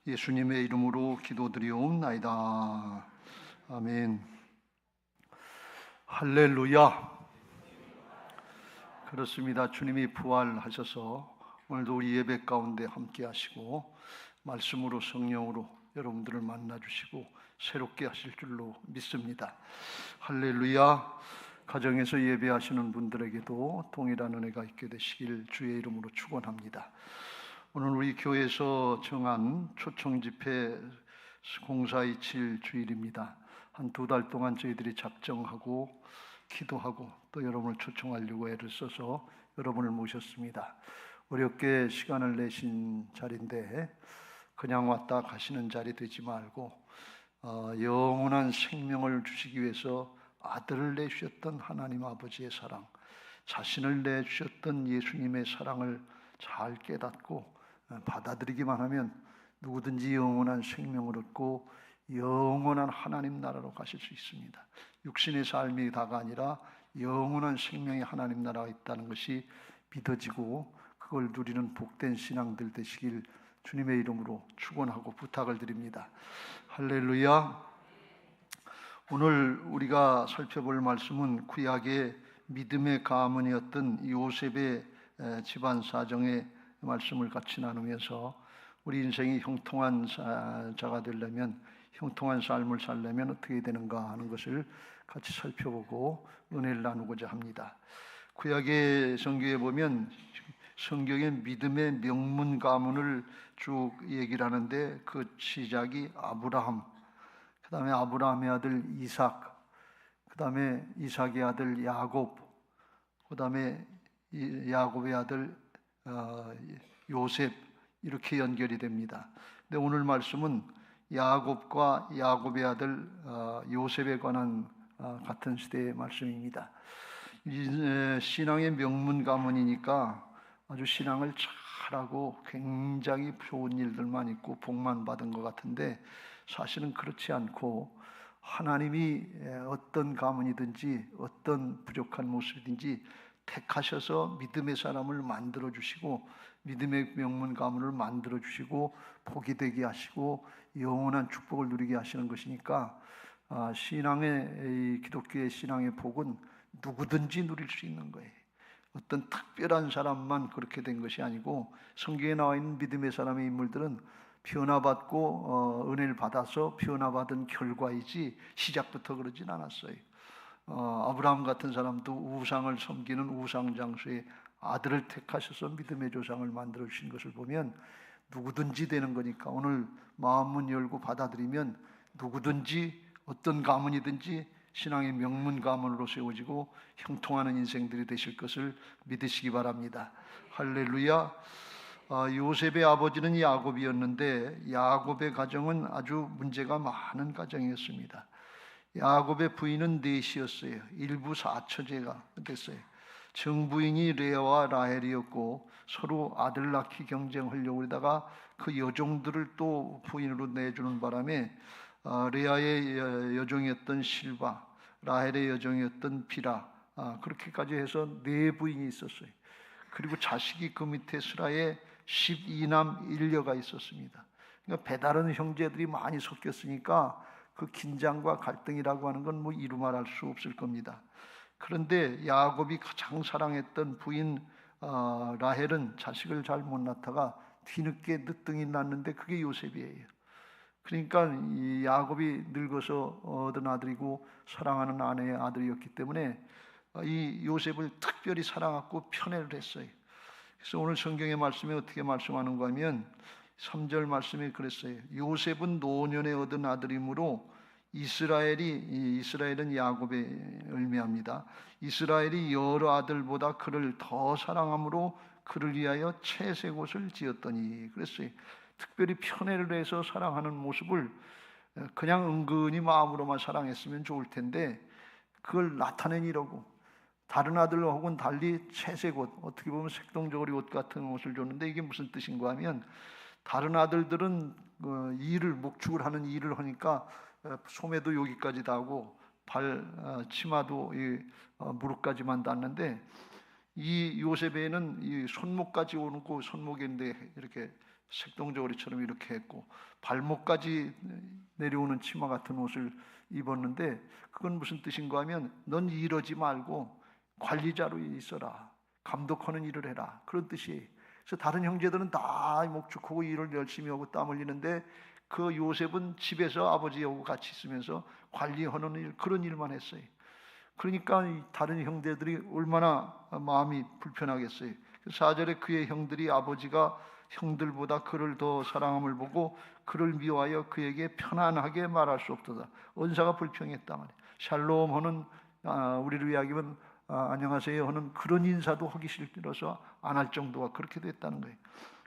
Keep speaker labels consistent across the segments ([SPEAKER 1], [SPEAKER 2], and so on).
[SPEAKER 1] 예수님의 이름으로 기도드리옵나이다. 아멘. 할렐루야. 그렇습니다. 주님이 부활하셔서 오늘도 우리 예배 가운데 함께 하시고 말씀으로 성령으로 여러분들을 만나 주시고 새롭게 하실 줄로 믿습니다. 할렐루야. 가정에서 예배하시는 분들에게도 동일한 은혜가 있게 되시길 주의 이름으로 축원합니다. 오늘 우리 교회에서 정한 초청 집회 공사이칠 주일입니다. 한 2달 동안 저희들이 작정하고 기도하고 또 여러분을 초청하려고 애를 써서 여러분을 모셨습니다. 어렵게 시간을 내신 자리인데 그냥 왔다 가시는 자리 되지 말고 영원한 생명을 주시기 위해서 아들을 내주셨던 하나님 아버지의 사랑, 자신을 내주셨던 예수님의 사랑을 잘 깨닫고 받아들이기만 하면 누구든지 영원한 생명을 얻고 영원한 하나님 나라로 가실 수 있습니다. 육신의 삶이 다가 아니라 영원한 생명의 하나님 나라가 있다는 것이 믿어지고 그걸 누리는 복된 신앙들 되시길 주님의 이름으로 축원하고 부탁을 드립니다. 할렐루야. 오늘 우리가 살펴볼 말씀은 구약의 믿음의 가문이었던 요셉의 집안 사정의 말씀을 같이 나누면서 우리 인생이 형통한 자가 되려면, 형통한 삶을 살려면 어떻게 되는가 하는 것을 같이 살펴보고 은혜를 나누고자 합니다. 구약의 성경에 보면 성경의 믿음의 명문 가문을 쭉 얘기를 하는데 그 시작이 아브라함, 그 다음에 아브라함의 아들 이삭, 그 다음에 이삭의 아들 야곱, 그 다음에 야곱의 아들 요셉, 이렇게 연결이 됩니다. 근데 오늘 말씀은 야곱과 야곱의 아들 요셉에 관한 같은 시대의 말씀입니다. 신앙의 명문 가문이니까 아주 신앙을 잘하고 굉장히 좋은 일들만 있고 복만 받은 것 같은데 사실은 그렇지 않고 하나님이 어떤 가문이든지 어떤 부족한 모습이든지 택하셔서 믿음의 사람을 만들어 주시고 믿음의 명문 가문을 만들어 주시고 복이 되게 하시고 영원한 축복을 누리게 하시는 것이니까 신앙의 기독교의 신앙의 복은 누구든지 누릴 수 있는 거예요. 어떤 특별한 사람만 그렇게 된 것이 아니고 성경에 나와 있는 믿음의 사람의 인물들은 변화받고 은혜를 받아서 변화받은 결과이지 시작부터 그러진 않았어요. 아브라함 같은 사람도 우상을 섬기는 우상장수의 아들을 택하셔서 믿음의 조상을 만들어 주신 것을 보면 누구든지 되는 거니까 오늘 마음문 열고 받아들이면 누구든지 어떤 가문이든지 신앙의 명문 가문으로 세워지고 형통하는 인생들이 되실 것을 믿으시기 바랍니다. 할렐루야. 요셉의 아버지는 야곱이었는데 야곱의 가정은 아주 문제가 많은 가정이었습니다. 야곱의 부인은 넷이었어요. 일부 사처제가 됐어요. 정부인이 레아와 라헬이었고 서로 아들 낳기 경쟁하려고 그러다가 그 여종들을 또 부인으로 내주는 바람에 레아의 여종이었던 실바, 라헬의 여종이었던 비라, 그렇게까지 해서 4부인이 있었어요. 그리고 자식이 그 밑에 스라에 12남 1녀가 있었습니다. 그러니까 배다른 형제들이 많이 섞였으니까 그 긴장과 갈등이라고 하는 건 뭐 이루 말할 수 없을 겁니다. 그런데 야곱이 가장 사랑했던 부인 라헬은 자식을 잘 못 낳다가 뒤늦게 늦둥이 낳는데 그게 요셉이에요. 그러니까 이 야곱이 늙어서 얻은 아들이고 사랑하는 아내의 아들이었기 때문에 이 요셉을 특별히 사랑하고 편애를 했어요. 그래서 오늘 성경의 말씀이 어떻게 말씀하는가 하면 3절 말씀이 그랬어요. 요셉은 노년에 얻은 아들이므로 이스라엘은 야곱의 을매합니다. 이스라엘이 여러 아들보다 그를 더 사랑함으로 그를 위하여 채색 옷을 지었더니 그랬어요. 특별히 편애를 해서 사랑하는 모습을 그냥 은근히 마음으로만 사랑했으면 좋을 텐데 그걸 나타내니라고 다른 아들하고는 달리 채색 옷, 어떻게 보면 색동저고리 옷 같은 옷을 줬는데 이게 무슨 뜻인가 하면 다른 아들들은 목축을 하는 일을 하니까 소매도 여기까지 닿고 발 치마도 무릎까지만 닿는데 이 요셉에는 이 손목까지 오고 손목인데 이렇게 색동저고리처럼 이렇게 했고 발목까지 내려오는 치마 같은 옷을 입었는데 그건 무슨 뜻인가 하면 넌 이러지 말고 관리자로 있어라. 감독하는 일을 해라. 그런 뜻이에요. 그래서 다른 형제들은 다 목축하고 일을 열심히 하고 땀 흘리는데 그 요셉은 집에서 아버지하고 같이 있으면서 관리하는 일, 그런 일만 했어요. 그러니까 다른 형제들이 얼마나 마음이 불편하겠어요. 4절에 그의 형들이 아버지가 형들보다 그를 더 사랑함을 보고 그를 미워하여 그에게 편안하게 말할 수 없도다. 언사가 불평했단 말이에요. 샬롬 하는 우리를 이야기하면 안녕하세요 하는 그런 인사도 하기 싫어서 안 할 정도가 그렇게 됐다는 거예요.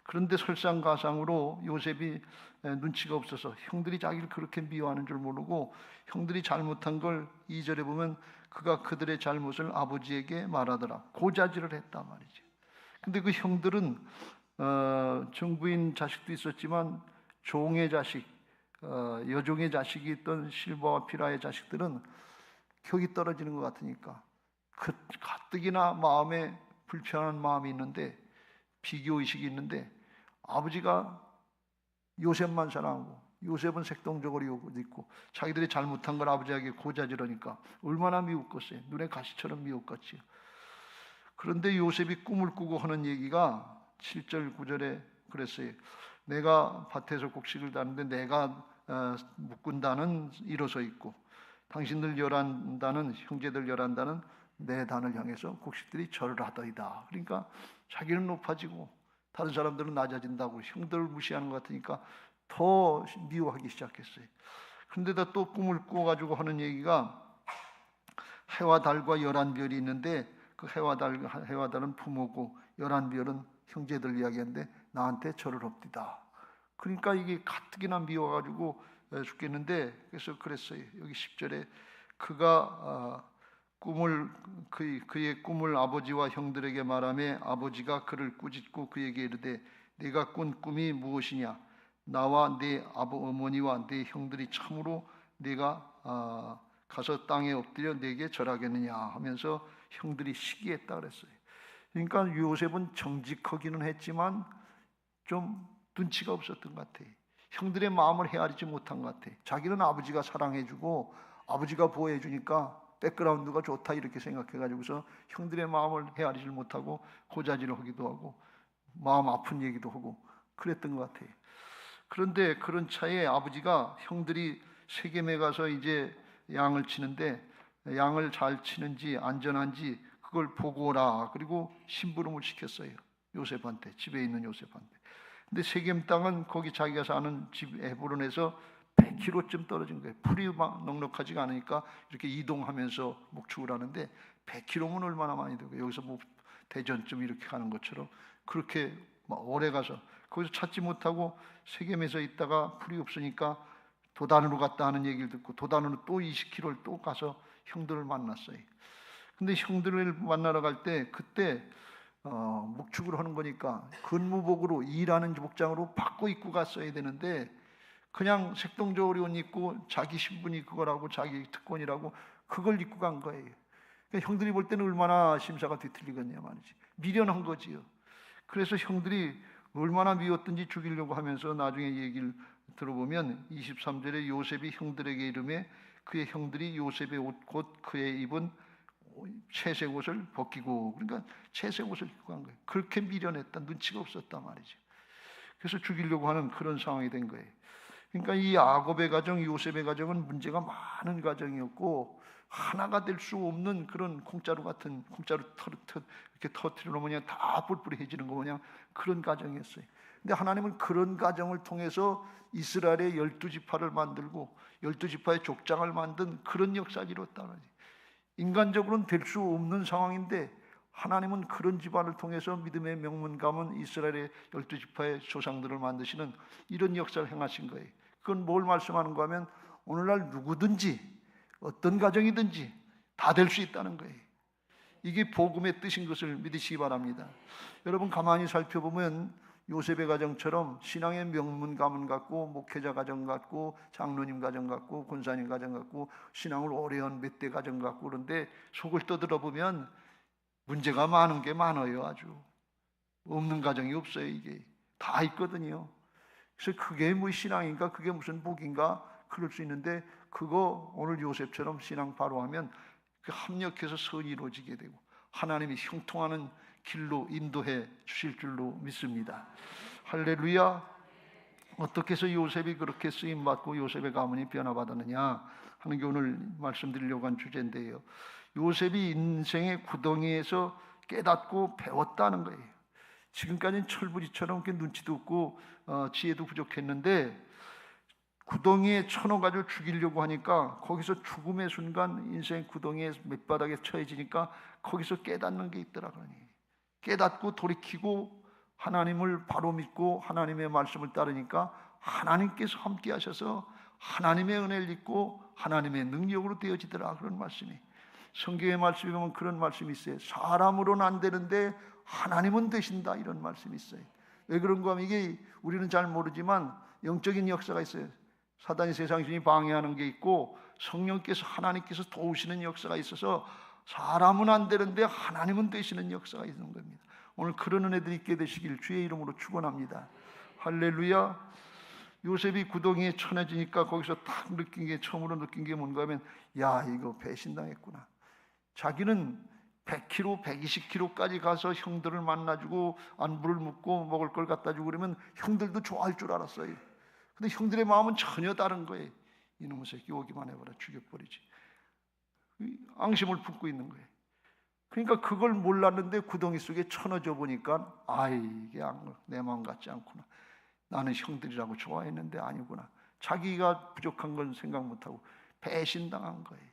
[SPEAKER 1] 그런데 설상가상으로 요셉이 눈치가 없어서 형들이 자기를 그렇게 미워하는 줄 모르고 형들이 잘못한 걸 2절에 보면 그가 그들의 잘못을 아버지에게 말하더라. 고자질을 했단 말이죠. 근데 그 형들은 정부인 자식도 있었지만 종의 자식, 여종의 자식이 있던 실바와 피라의 자식들은 격이 떨어지는 것 같으니까 그 가뜩이나 마음에 불편한 마음이 있는데 비교의식이 있는데 아버지가 요셉만 사랑하고 요셉은 색동저고리 옷 입고 자기들이 잘못한 걸 아버지에게 고자질하니까 얼마나 미웠겠어요. 눈에 가시처럼 미웠겠지요. 그런데 요셉이 꿈을 꾸고 하는 얘기가 7절 9절에 그랬어요. 내가 밭에서 곡식을 따는데 내가 묶은다는 일어서 있고 당신들 11단은 형제들 11단은 내 단을 향해서 곡식들이 절을 하더이다. 그러니까 자기는 높아지고 다른 사람들은 낮아진다고 형들을 무시하는 것 같으니까 더 미워하기 시작했어요. 그런데다 또 꿈을 꾸어가지고 하는 얘기가 해와 달과 11별이 있는데 그 해와 달은 부모고 11별은 형제들 이야기인데 나한테 절을 합디다. 그러니까 이게 가뜩이나 미워가지고 죽겠는데 그래서 그랬어요. 여기 10절에 그가 그의 꿈을 아버지와 형들에게 말하며 아버지가 그를 꾸짖고 그에게 이르되 네가 꾼 꿈이 무엇이냐? 나와 네 어머니와 네 형들이 참으로 네가 가서 땅에 엎드려 네게 절하겠느냐 하면서 형들이 시기했다 그랬어요. 그러니까 요셉은 정직하기는 했지만 좀 눈치가 없었던 것 같아요. 형들의 마음을 헤아리지 못한 것 같아요. 자기는 아버지가 사랑해주고 아버지가 보호해주니까 백그라운드가 좋다 이렇게 생각해가지고서 형들의 마음을 헤아리지 못하고 고자질을 하기도 하고 마음 아픈 얘기도 하고 그랬던 것 같아요. 그런데 그런 차에 아버지가 형들이 세겜에 가서 이제 양을 치는데 양을 잘 치는지 안전한지 그걸 보고 오라. 그리고 심부름을 시켰어요. 요셉한테, 집에 있는 요셉한테. 근데 세겜 땅은 거기 자기가 사는 집 에브론에서 100km쯤 떨어진 거예요. 풀이 막 넉넉하지가 않으니까 이렇게 이동하면서 목축을 하는데 100km면 얼마나 많이 되고 여기서 뭐 대전쯤 이렇게 가는 것처럼 그렇게 막 오래 가서 거기서 찾지 못하고 세겜에서 있다가 풀이 없으니까 도단으로 갔다 하는 얘기를 듣고 도단으로 또 20km를 또 가서 형들을 만났어요. 근데 형들을 만나러 갈 때 그때 목축을 하는 거니까 근무복으로 일하는 복장으로 바꿔 입고 갔어야 되는데 그냥 색동저고리 옷 입고 자기 신분이 그거라고 자기 특권이라고 그걸 입고 간 거예요. 그러니까 형들이 볼 때는 얼마나 심사가 뒤틀리겠냐 말이지. 미련한 거지요. 그래서 형들이 얼마나 미웠든지 죽이려고 하면서 나중에 얘기를 들어보면 23절에 요셉이 형들에게 이르매 그의 형들이 요셉의 옷 곧 그의 입은 채색 옷을 벗기고 그러니까 채색 옷을 입고 간 거예요. 그렇게 미련했다. 눈치가 없었단 말이죠. 그래서 죽이려고 하는 그런 상황이 된 거예요. 그러니까 이 야곱의 가정, 요셉의 가정은 문제가 많은 가정이었고 하나가 될 수 없는 그런 콩자루 같은 콩자루 이렇게 터트려 놓으면 다 뿔뿔해지는 거 그냥 그런 가정이었어요. 근데 하나님은 그런 가정을 통해서 이스라엘의 12지파를 만들고 12지파의 족장을 만든 그런 역사를 이뤘다는 거지. 인간적으로는 될 수 없는 상황인데 하나님은 그런 집안을 통해서 믿음의 명문 가문 이스라엘의 12지파의 조상들을 만드시는 이런 역사를 행하신 거예요. 그건 뭘 말씀하는가 하면 오늘날 누구든지 어떤 가정이든지 다 될 수 있다는 거예요. 이게 복음의 뜻인 것을 믿으시기 바랍니다. 여러분 가만히 살펴보면 요셉의 가정처럼 신앙의 명문 가문 같고 목회자 가정 같고 장로님 가정 같고 권사님 가정 같고 신앙을 오래 한 몇 대 가정 같고 그런데 속을 떠들어보면 문제가 많은 게 많아요. 아주 없는 가정이 없어요. 이게 다 있거든요. 그래서 그게 뭐 신앙인가, 그게 무슨 복인가 그럴 수 있는데, 그거 오늘 요셉처럼 신앙 바로 하면 그 합력해서 선이 이루어지게 되고 하나님이 형통하는 길로 인도해 주실 줄로 믿습니다. 할렐루야. 어떻게 해서 요셉이 그렇게 쓰임받고 요셉의 가문이 변화받았느냐 하는 게 오늘 말씀드리려고 한 주제인데요. 요셉이 인생의 구덩이에서 깨닫고 배웠다는 거예요. 지금까지는 철부지처럼 눈치도 없고 지혜도 부족했는데, 구덩이에 쳐넣어가지고 죽이려고 하니까 거기서 죽음의 순간 인생 구덩이에 밑바닥에 처해지니까 거기서 깨닫는 게 있더라고요. 깨닫고 돌이키고 하나님을 바로 믿고 하나님의 말씀을 따르니까 하나님께서 함께 하셔서 하나님의 은혜를 입고 하나님의 능력으로 되어지더라, 그런 말씀이. 성경의 말씀에 보면 그런 말씀이 있어요. 사람으로는 안 되는데 하나님은 되신다, 이런 말씀이 있어요. 왜 그런가 하면 이게 우리는 잘 모르지만 영적인 역사가 있어요. 사단이 세상 주인이 방해하는 게 있고 성령께서 하나님께서 도우시는 역사가 있어서 사람은 안 되는데 하나님은 되시는 역사가 있는 겁니다. 오늘 그런 은혜들이 있게 되시길 주의 이름으로 축원합니다. 할렐루야. 요셉이 구덩이에 쳐내지니까 거기서 딱 처음으로 느낀 게 뭔가 하면, 야, 이거 배신당했구나. 자기는 100kg, 120kg까지 가서 형들을 만나주고 안부를 묻고 먹을 걸 갖다 주고 그러면 형들도 좋아할 줄 알았어요. 근데 형들의 마음은 전혀 다른 거예요. 이놈의 새끼 오기만 해봐라, 죽여버리지. 앙심을 품고 있는 거예요. 그러니까 그걸 몰랐는데 구덩이 속에 쳐넣어져 보니까, 이게 내 마음 같지 않구나. 나는 형들이라고 좋아했는데 아니구나. 자기가 부족한 건 생각 못하고 배신당한 거예요.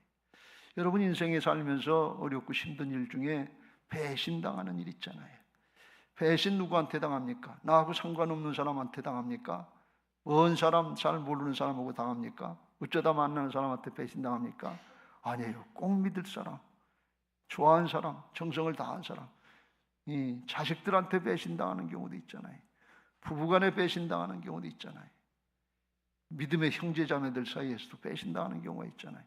[SPEAKER 1] 여러분 인생에 살면서 어렵고 힘든 일 중에 배신당하는 일 있잖아요. 배신 누구한테 당합니까? 나하고 상관없는 사람한테 당합니까? 먼 사람, 잘 모르는 사람하고 당합니까? 어쩌다 만나는 사람한테 배신당합니까? 아니에요. 꼭 믿을 사람, 좋아하는 사람, 정성을 다한 사람, 이 자식들한테 배신당하는 경우도 있잖아요. 부부간에 배신당하는 경우도 있잖아요. 믿음의 형제자매들 사이에서도 배신당하는 경우가 있잖아요.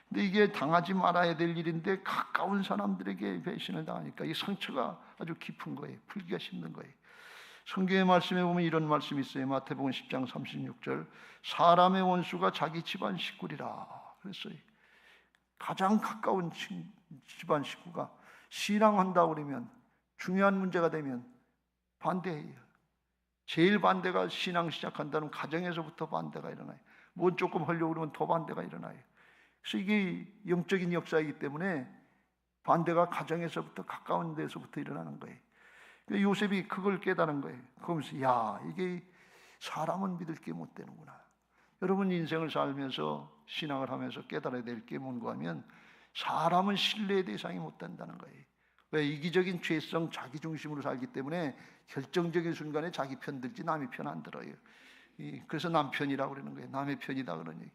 [SPEAKER 1] 근데 이게 당하지 말아야 될 일인데 가까운 사람들에게 배신을 당하니까 이 상처가 아주 깊은 거예요. 풀기가 힘든 거예요. 성경의 말씀에 보면 이런 말씀이 있어요. 마태복음 10장 36절, 사람의 원수가 자기 집안 식구리라 그랬어요. 가장 가까운 집안 식구가 신앙한다고 그러면, 중요한 문제가 되면 반대해요. 제일 반대가, 신앙 시작한다는 가정에서부터 반대가 일어나요. 뭐 조금 하려고 그러면 더 반대가 일어나요. 그래서 이게 영적인 역사이기 때문에 반대가 가정에서부터, 가까운 데서부터 일어나는 거예요. 요셉이 그걸 깨달은 거예요. 그러면서 야, 이게 사람은 믿을 게 못 되는구나. 여러분 인생을 살면서 신앙을 하면서 깨달아야 될 게 뭔가 하면, 사람은 신뢰의 대상이 못 된다는 거예요. 왜? 이기적인 죄성, 자기중심으로 살기 때문에 결정적인 순간에 자기 편 들지 남의 편 안 들어요. 그래서 남편이라고 그러는 거예요. 남의 편이다 그런 얘기.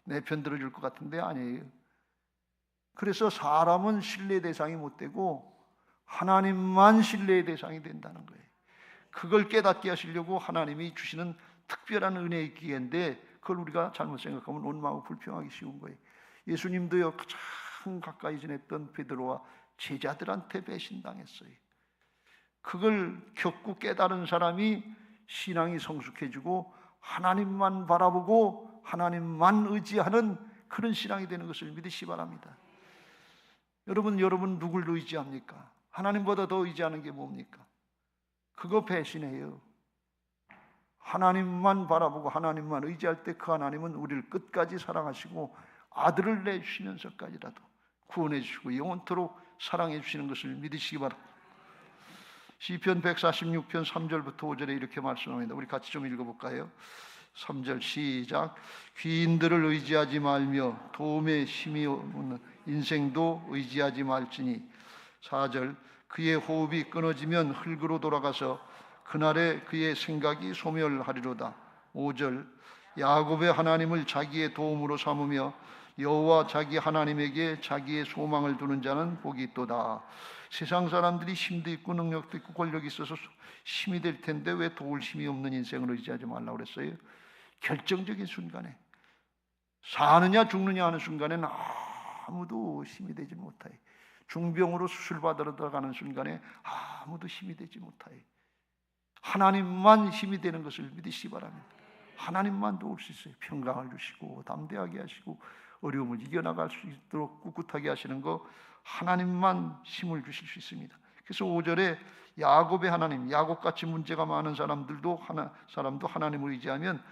[SPEAKER 1] 내 편 들어줄 것 같은데 아니에요. 그래서 사람은 신뢰의 대상이 못 되고 하나님만 신뢰의 대상이 된다는 거예요. 그걸 깨닫게 하시려고 하나님이 주시는 특별한 은혜의 기회인데, 그걸 우리가 잘못 생각하면 원망하고 불평하기 쉬운 거예요. 예수님도요, 가장 가까이 지냈던 베드로와 제자들한테 배신당했어요. 그걸 겪고 깨달은 사람이 신앙이 성숙해지고 하나님만 바라보고 하나님만 의지하는 그런 신앙이 되는 것을 믿으시기 바랍니다. 여러분 누굴 의지합니까? 하나님보다 더 의지하는 게 뭡니까? 그거 배신해요. 하나님만 바라보고 하나님만 의지할 때 그 하나님은 우리를 끝까지 사랑하시고 아들을 내주시면서까지라도 구원해 주시고 영원토록 사랑해 주시는 것을 믿으시기 바랍니다. 시편 146편 3절부터 5절에 이렇게 말씀합니다. 우리 같이 좀 읽어볼까요? 3절 시작. 귀인들을 의지하지 말며 도움의 힘이 없는 인생도 의지하지 말지니. 4절 그의 호흡이 끊어지면 흙으로 돌아가서 그날에 그의 생각이 소멸하리로다. 5절 야곱의 하나님을 자기의 도움으로 삼으며 여호와 자기 하나님에게 자기의 소망을 두는 자는 복이 있도다. 세상 사람들이 힘도 있고 능력도 있고 권력이 있어서 힘이 될 텐데 왜 도울 힘이 없는 인생을 의지하지 말라고 그랬어요? 결정적인 순간에, 사느냐 죽느냐 하는 순간에는 아무도 힘이 되지 못하여, 중병으로 수술받으러 들어가는 순간에 아무도 힘이 되지 못하여, 하나님만 힘이 되는 것을 믿으시기 바랍니다. 하나님만 도울 수 있어요. 평강을 주시고 담대하게 하시고 어려움을 이겨나갈 수 있도록 꿋꿋하게 하시는 거 하나님만 힘을 주실 수 있습니다. 그래서 5절에 야곱의 하나님, 야곱같이 문제가 많은 사람도 하나님을 의지하면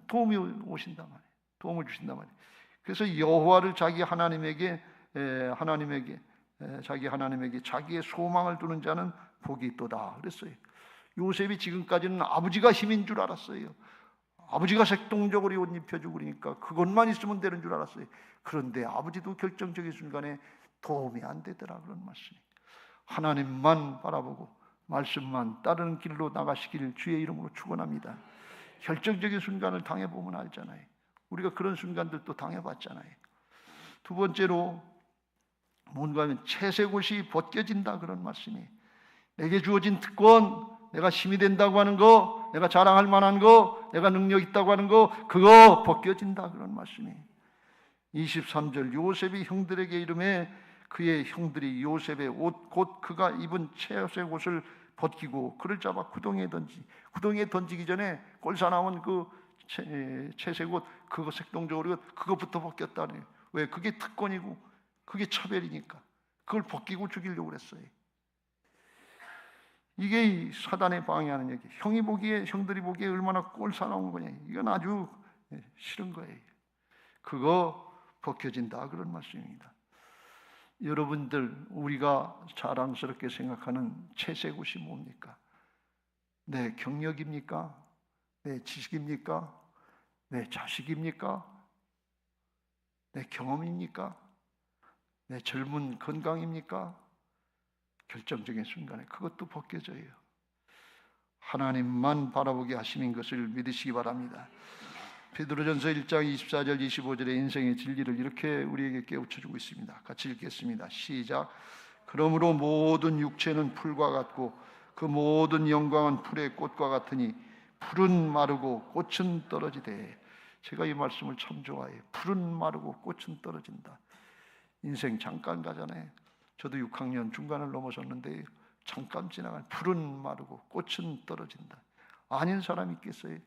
[SPEAKER 1] 도움이 오신단 말이에요. 도움을 주신단 말이에요. 그래서 여호와를 자기 하나님에게 자기의 소망을 두는 자는 복이 있도다 그랬어요. 요셉이 지금까지는 아버지가 힘인 줄 알았어요. 아버지가 색동적으로 옷 입혀주고 그러니까 그것만 있으면 되는 줄 알았어요. 그런데 아버지도 결정적인 순간에 도움이 안 되더라 그런 말씀이. 하나님만 바라보고 말씀만 따르는 길로 나가시길 주의 이름으로 축원합니다. 결정적인 순간을 당해보면 알잖아요. 우리가 그런 순간들도 당해봤잖아요. 두 번째로 뭔가 하면 채색옷이 벗겨진다 그런 말씀이. 내게 주어진 특권, 내가 힘이 된다고 하는 거, 내가 자랑할 만한 거, 내가 능력 있다고 하는 거, 그거 벗겨진다 그런 말씀이. 23절 요셉이 형들에게 이름에 그의 형들이 요셉의 옷 곧 그가 입은 채색 옷을 벗기고 그를 잡아 구덩이에 던지기 전에 꼴사나온 그 채색 옷 그거 색동적으로 그것부터 벗겼다네요. 왜? 그게 특권이고 그게 차별이니까 그걸 벗기고 죽이려고 그랬어요. 이게 사단의 방해하는 얘기. 형들이 보기에 얼마나 꼴사나운 거냐. 이건 아주 싫은 거예요. 그거 벗겨진다 그런 말씀입니다. 여러분들 우리가 자랑스럽게 생각하는 채색옷이 뭡니까? 내 경력입니까? 내 지식입니까? 내 자식입니까? 내 경험입니까? 내 젊은 건강입니까? 결정적인 순간에 그것도 벗겨져요. 하나님만 바라보게 하시는 것을 믿으시기 바랍니다. 베드로전서 1장 24절 25절의 인생의 진리를 이렇게 우리에게 깨우쳐주고 있습니다. 같이 읽겠습니다. 시작. 그러므로 모든 육체는 풀과 같고 그 모든 영광은 풀의 꽃과 같으니 풀은 마르고 꽃은 떨어지되. 제가 이 말씀을 참 좋아해요. 풀은 마르고 꽃은 떨어진다. 인생 잠깐 가잖아요. 저도 6학년 중간을 넘어섰는데 잠깐 지나간 풀은 마르고 꽃은 떨어진다. 아닌 사람이 있겠어요?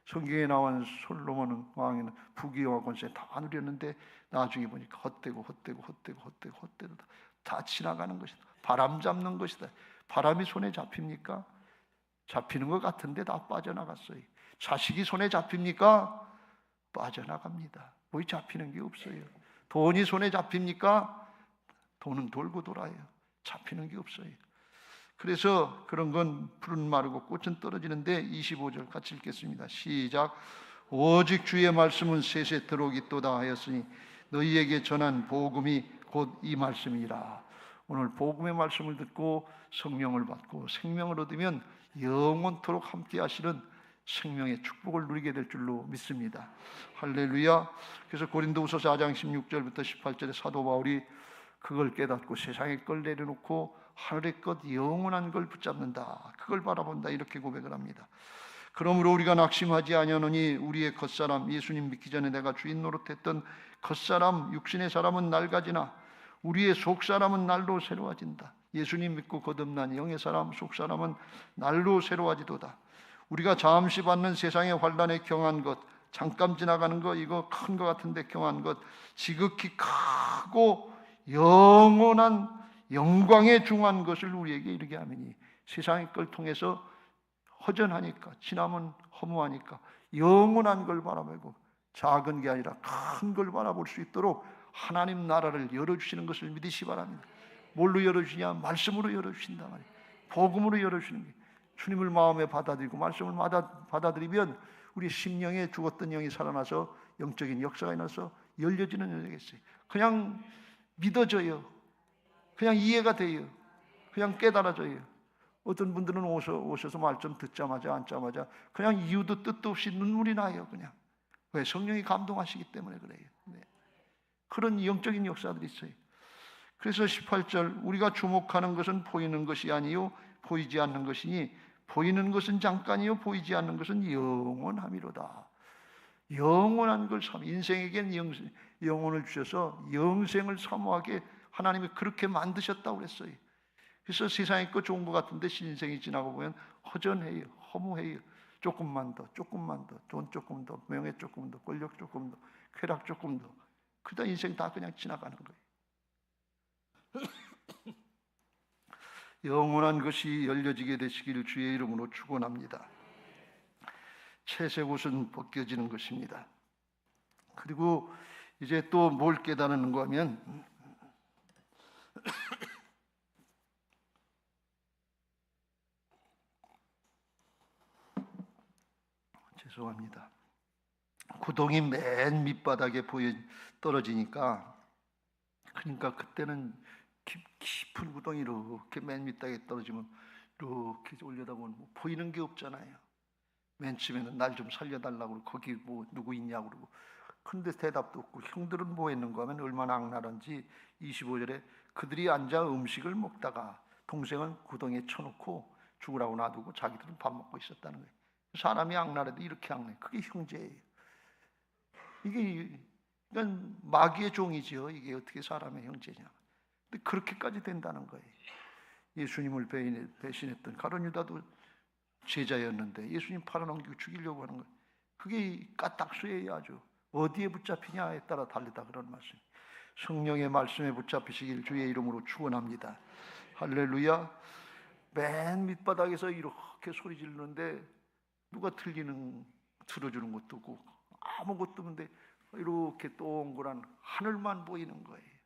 [SPEAKER 1] 성경에 나온 솔로몬 왕에는 부귀영화 권세 다 누렸는데 나중에 보니까 헛되고 다 지나가는 것이다. 바람 잡는 것이다. 바람이 손에 잡힙니까? 잡히는 것 같은데 다 빠져나갔어요. 자식이 손에 잡힙니까? 빠져나갑니다. 거의 잡히는 게 없어요. 돈이 손에 잡힙니까? 돈은 돌고 돌아요. 잡히는 게 없어요. 그래서 그런 건 풀은 마르고 꽃은 떨어지는데 25절 같이 읽겠습니다. 시작. 오직 주의 말씀은 세세토록 있도다 하였으니 너희에게 전한 복음이 곧 이 말씀이라. 오늘 복음의 말씀을 듣고 성령을 받고 생명을 얻으면 영원토록 함께 하시는 생명의 축복을 누리게 될 줄로 믿습니다. 할렐루야. 그래서 고린도후서 4장 16절부터 18절에 사도 바울이 그걸 깨닫고 세상의 걸 내려놓고 하늘의 것 영원한 걸 붙잡는다. 그걸 바라본다. 이렇게 고백을 합니다. 그러므로 우리가 낙심하지 아니하노니 우리의 겉사람 예수님 믿기 전에 내가 주인 노릇했던 겉사람 육신의 사람은 낡아지나 우리의 속사람은 날로 새로워진다. 예수님 믿고 거듭난 영의 사람 속사람은 날로 새로워지도다. 우리가 잠시 받는 세상의 환난에 경한 것 잠깐 지나가는 거 이거 큰 것 같은데 경한 것 지극히 크고 영원한 영광에 중한 것을 우리에게 이르게 하느니 세상의 걸 통해서 허전하니까 지나면 허무하니까 영원한 걸 바라보고 작은 게 아니라 큰 걸 바라볼 수 있도록 하나님 나라를 열어주시는 것을 믿으시기 바랍니다. 뭘로 열어주냐? 말씀으로 열어주신다 말이에요. 복음으로 열어주시는 게 주님을 마음에 받아들이고 말씀을 받아들이면 우리 심령에 죽었던 영이 살아나서 영적인 역사가 일어나서 열려지는 영역이 있어요. 그냥 믿어져요. 그냥 이해가 돼요. 그냥 깨달아져요. 어떤 분들은 오셔서 말 좀 듣자마자 앉자마자 그냥 이유도 뜻도 없이 눈물이 나요. 그냥 왜? 성령이 감동하시기 때문에 그래요. 네. 그런 영적인 역사들이 있어요. 그래서 18절 우리가 주목하는 것은 보이는 것이 아니요 보이지 않는 것이니 보이는 것은 잠깐이요 보이지 않는 것은 영원함이로다. 영원한 걸 인생에게는 영혼을 주셔서 영생을 사모하게 하나님이 그렇게 만드셨다고 그랬어요. 그래서 세상에 거 좋은 것 같은데 신생이 지나고 보면 허전해요, 허무해요. 조금만 더, 조금만 더, 돈 조금 더, 명예 조금 더, 권력 조금 더, 쾌락 조금 더. 그다 인생 다 그냥 지나가는 거예요. 영원한 것이 열려지게 되시길 주의 이름으로 축원합니다. 채색 옷은 벗겨지는 것입니다. 그리고 이제 또 뭘 깨달는 거 하면 죄송합니다. 구덩이 맨 밑바닥에 떨어지니까, 그러니까 그때는 깊은 구덩이 이렇게 맨 밑바닥에 떨어지면 이렇게 올려다보면 뭐 보이는 게 없잖아요. 맨 처음에는 날 좀 살려달라고 그러고 거기 뭐 누구 있냐고 그러고, 근데 대답도 없고, 형들은 뭐 했는가 하면 얼마나 악랄한지 25절에 그들이 앉아 음식을 먹다가 동생은 구덩이에 쳐놓고 죽으라고 놔두고 자기들은 밥 먹고 있었다는 거예요. 사람이 악랄해도 이렇게 악랄해. 그게 형제예요. 이게 이건 마귀의 종이죠. 이게 어떻게 사람의 형제냐. 근데 그렇게까지 된다는 거예요. 예수님을 배신했던 가룟 유다도 제자였는데 예수님 팔아넘기고 죽이려고 하는 거예요. 그게 까딱수예요. 아주 어디에 붙잡히냐에 따라 다르다 그런 말씀. 성령의 말씀에 붙잡히시길 주의 이름으로 축원합니다. 할렐루야. 맨 밑바닥에서 이렇게 소리 지르는데 누가 들어주는 것도 없고 아무것도 없는데 이렇게 동그란 하늘만 보이는 거예요.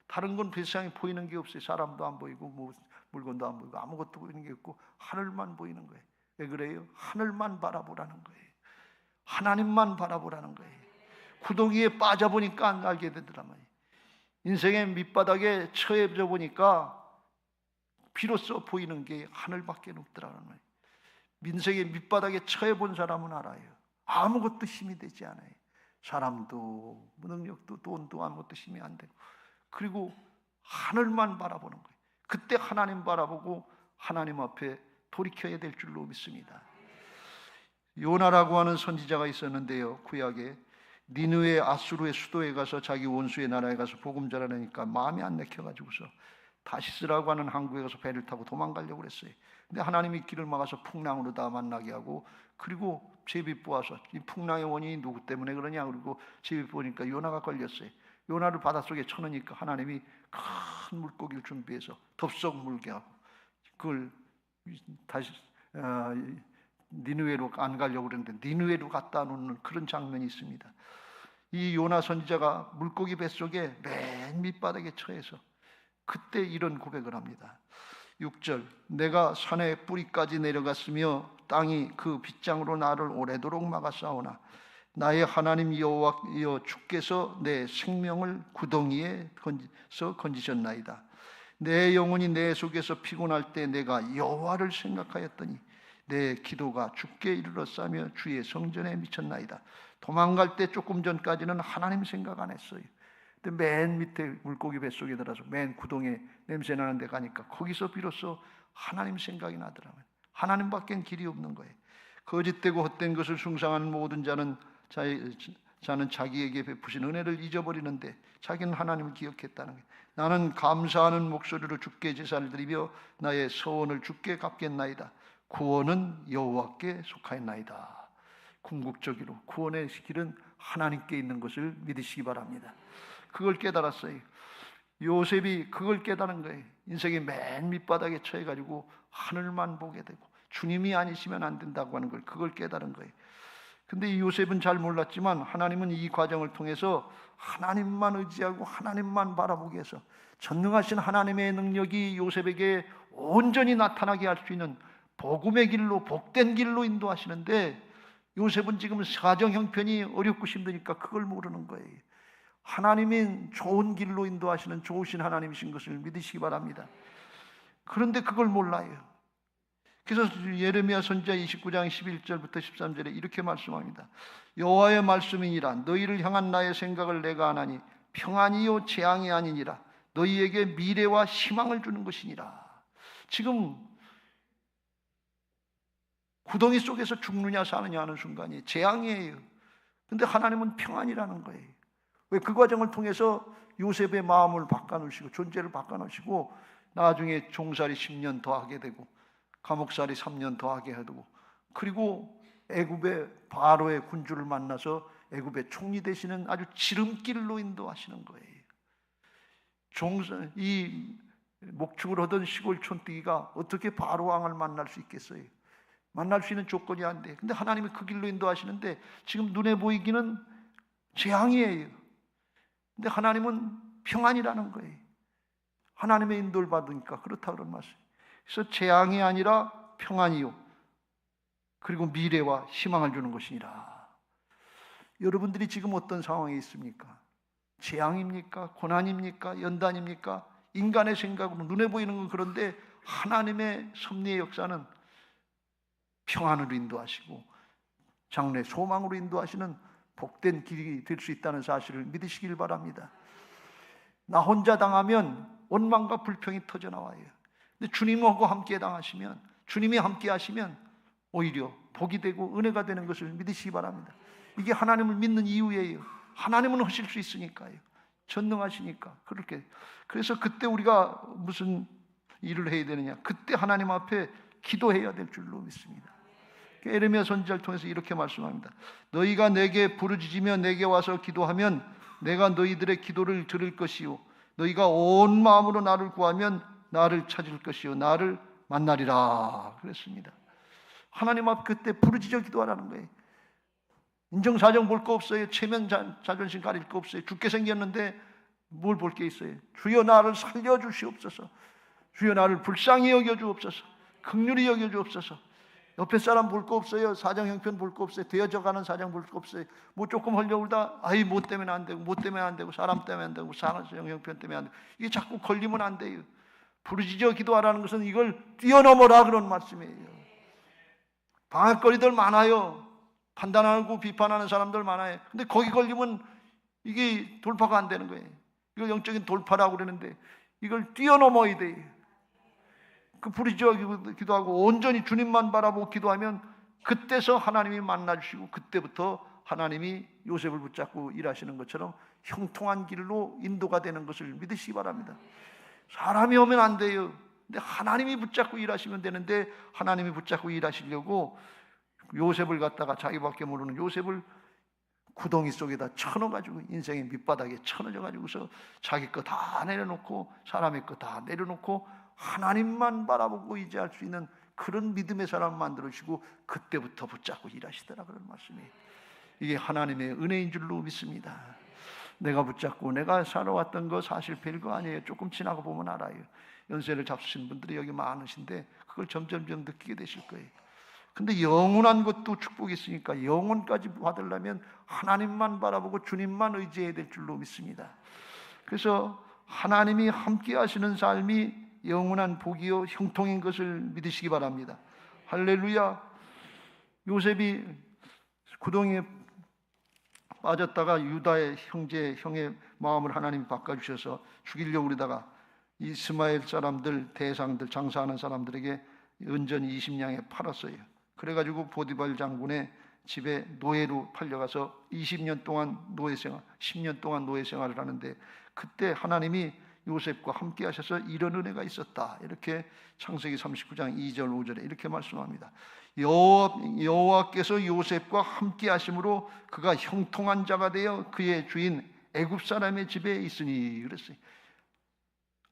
[SPEAKER 1] 다른 건 세상에 보이는 게 없어요. 사람도 안 보이고 뭐 물건도 안 보이고 아무것도 보이는 게 없고 하늘만 보이는 거예요. 왜 그래요? 하늘만 바라보라는 거예요. 하나님만 바라보라는 거예요. 구덩이에 빠져보니까 안 알게 되더란 말이에요. 인생의 밑바닥에 처해져 보니까 비로소 보이는 게 하늘밖에 없더라는 거예요. 민생의 밑바닥에 처해본 사람은 알아요. 아무것도 힘이 되지 않아요. 사람도 능력도 돈도 아무것도 힘이 안 되고, 그리고 하늘만 바라보는 거예요. 그때 하나님 바라보고 하나님 앞에 돌이켜야 될 줄로 믿습니다. 요나라고 하는 선지자가 있었는데요, 구약에 니느웨 아수르의 수도에 가서 자기 원수의 나라에 가서 복음 전하려니까 마음이 안 내켜가지고서 다시스라고 하는 항구에 가서 배를 타고 도망가려고 그랬어요. 근데 하나님이 길을 막아서 풍랑으로 다 만나게 하고, 그리고 제비 뽑아서 이 풍랑의 원인이 누구 때문에 그러냐, 그리고 제비 보니까 요나가 걸렸어요. 요나를 바닷속에 쳐넣으니까 하나님이 큰 물고기를 준비해서 덥석 물게 하고, 그걸 다시 니느웨로 안 가려고 그랬는데 니느웨로 갖다 놓는 그런 장면이 있습니다. 이 요나 선지자가 물고기 뱃속에 맨 밑바닥에 처해서 그때 이런 고백을 합니다. 6절, 내가 산의 뿌리까지 내려갔으며 땅이 그 빗장으로 나를 오래도록 막았사오나 나의 하나님 여호와여 주께서 내 생명을 구덩이에서 건지셨나이다. 내 영혼이 내 속에서 피곤할 때 내가 여호와를 생각하였더니 내 기도가 주께 이르렀사며 주의 성전에 미쳤나이다. 도망갈 때 조금 전까지는 하나님 생각 안 했어요. 근데 맨 밑에 물고기 뱃속에 들어서 맨 구덩이에 냄새 나는 데 가니까 거기서 비로소 하나님 생각이 나더라고요. 하나님밖엔 길이 없는 거예요. 거짓되고 헛된 것을 숭상하는 모든 자는 자기에게 베푸신 은혜를 잊어버리는데 자기는 하나님을 기억했다는 거예요. 나는 감사하는 목소리로 주께 제사를 드리며 나의 서원을 주께 갚겠나이다. 구원은 여호와께 속하였나이다. 궁극적으로 구원의 길은 하나님께 있는 것을 믿으시기 바랍니다. 그걸 깨달았어요. 요셉이 그걸 깨달은 거예요. 인생의 맨 밑바닥에 처해가지고 하늘만 보게 되고 주님이 아니시면 안 된다고 하는 걸, 그걸 깨달은 거예요. 근데 이 요셉은 잘 몰랐지만 하나님은 이 과정을 통해서 하나님만 의지하고 하나님만 바라보게 해서 전능하신 하나님의 능력이 요셉에게 온전히 나타나게 할 수 있는 복음의 길로, 복된 길로 인도하시는데, 요셉은 지금 사정 형편이 어렵고 힘드니까 그걸 모르는 거예요. 하나님이 좋은 길로 인도하시는 좋으신 하나님이신 것을 믿으시기 바랍니다. 그런데 그걸 몰라요. 그래서 예레미야 선지자 29장 11절부터 13절에 이렇게 말씀합니다. 여호와의 말씀이니라. 너희를 향한 나의 생각을 내가 아나니 평안이요 재앙이 아니니라. 너희에게 미래와 희망을 주는 것이니라. 지금 구덩이 속에서 죽느냐 사느냐 하는 순간이 재앙이에요. 근데 하나님은 평안이라는 거예요. 왜? 그 과정을 통해서 요셉의 마음을 바꿔놓으시고 존재를 바꿔놓으시고 나중에 종살이 10년 더 하게 되고 감옥살이 3년 더 하게 되고, 그리고 애굽의 바로의 군주를 만나서 애굽의 총리 되시는 아주 지름길로 인도하시는 거예요. 이 목축을 하던 시골 촌뜨기가 어떻게 바로 왕을 만날 수 있겠어요? 만날 수 있는 조건이 안 돼. 근데 하나님이 그 길로 인도하시는데 지금 눈에 보이기는 재앙이에요. 근데 하나님은 평안이라는 거예요. 하나님의 인도를 받으니까 그렇다 그런 말씀. 그래서 재앙이 아니라 평안이요, 그리고 미래와 희망을 주는 것이니라. 여러분들이 지금 어떤 상황에 있습니까? 재앙입니까? 고난입니까? 연단입니까? 인간의 생각으로 눈에 보이는 건 그런데 하나님의 섭리의 역사는 평안으로 인도하시고 장래 소망으로 인도하시는 복된 길이 될 수 있다는 사실을 믿으시길 바랍니다. 나 혼자 당하면 원망과 불평이 터져나와요. 근데 주님하고 함께 당하시면, 주님이 함께 하시면 오히려 복이 되고 은혜가 되는 것을 믿으시기 바랍니다. 이게 하나님을 믿는 이유예요. 하나님은 하실 수 있으니까요. 전능하시니까. 그렇게. 그래서 그때 우리가 무슨 일을 해야 되느냐? 그때 하나님 앞에 기도해야 될 줄로 믿습니다. 에레미야 선지자를 통해서 이렇게 말씀합니다. 너희가 내게 부르짖으며 내게 와서 기도하면 내가 너희들의 기도를 들을 것이요, 너희가 온 마음으로 나를 구하면 나를 찾을 것이요, 나를 만나리라 그랬습니다. 하나님 앞 그때 부르짖어 기도하라는 거예요. 인정사정 볼 거 없어요. 체면 자존심 가릴 거 없어요. 죽게 생겼는데 뭘 볼 게 있어요. 주여 나를 살려주시옵소서. 주여 나를 불쌍히 여겨주옵소서. 긍휼히 여겨주옵소서. 옆에 사람 볼 거 없어요. 사정 형편 볼 거 없어요. 되어져가는 사정 볼 거 없어요. 뭐 조금 하려고 그러다 아이 뭐 때문에 안 되고, 뭐 때문에 안 되고, 사람 때문에 안 되고, 사정 형편 때문에 안 되고, 이게 자꾸 걸리면 안 돼요. 부르짖어 기도하라는 것은 이걸 뛰어넘어라 그런 말씀이에요. 방해거리들 많아요. 판단하고 비판하는 사람들 많아요. 근데 거기 걸리면 이게 돌파가 안 되는 거예요. 이걸 영적인 돌파라고 그러는데 이걸 뛰어넘어야 돼요. 그 부르짖어 기도하고 온전히 주님만 바라보고 기도하면 그때서 하나님이 만나주시고, 그때부터 하나님이 요셉을 붙잡고 일하시는 것처럼 형통한 길로 인도가 되는 것을 믿으시기 바랍니다. 사람이 오면 안 돼요. 근데 하나님이 붙잡고 일하시면 되는데, 하나님이 붙잡고 일하시려고 요셉을 갖다가, 자기밖에 모르는 요셉을 구덩이 속에다 쳐넣어가지고, 인생의 밑바닥에 쳐넣어가지고서 자기 거 다 내려놓고 사람의 거 다 내려놓고 하나님만 바라보고 의지할 수 있는 그런 믿음의 사람 만들어주시고 그때부터 붙잡고 일하시더라 그런 말씀이에요. 이게 하나님의 은혜인 줄로 믿습니다. 내가 붙잡고 내가 살아왔던 거 사실 별거 아니에요. 조금 지나고 보면 알아요. 연세를 잡수신 분들이 여기 많으신데 그걸 점점점 느끼게 되실 거예요. 근데 영원한 것도 축복이 있으니까 영원까지 받으려면 하나님만 바라보고 주님만 의지해야 될 줄로 믿습니다. 그래서 하나님이 함께 하시는 삶이 영원한 복이요 형통인 것을 믿으시기 바랍니다. 할렐루야. 요셉이 구덩이에 빠졌다가 유다의 형의 마음을 하나님이 바꿔주셔서 죽이려고 그러다가 이스마엘 사람들, 대상들, 장사하는 사람들에게 은전히 20냥에 팔았어요. 그래가지고 보디발 장군의 집에 노예로 팔려가서 20년 동안 노예생활, 10년 동안 노예생활을 하는데, 그때 하나님이 요셉과 함께 하셔서 이런 은혜가 있었다. 이렇게 창세기 39장 2절 5절에 이렇게 말씀합니다. 여호와께서 요셉과 함께 하심으로 그가 형통한 자가 되어 그의 주인 애굽 사람의 집에 있으니 그랬어요.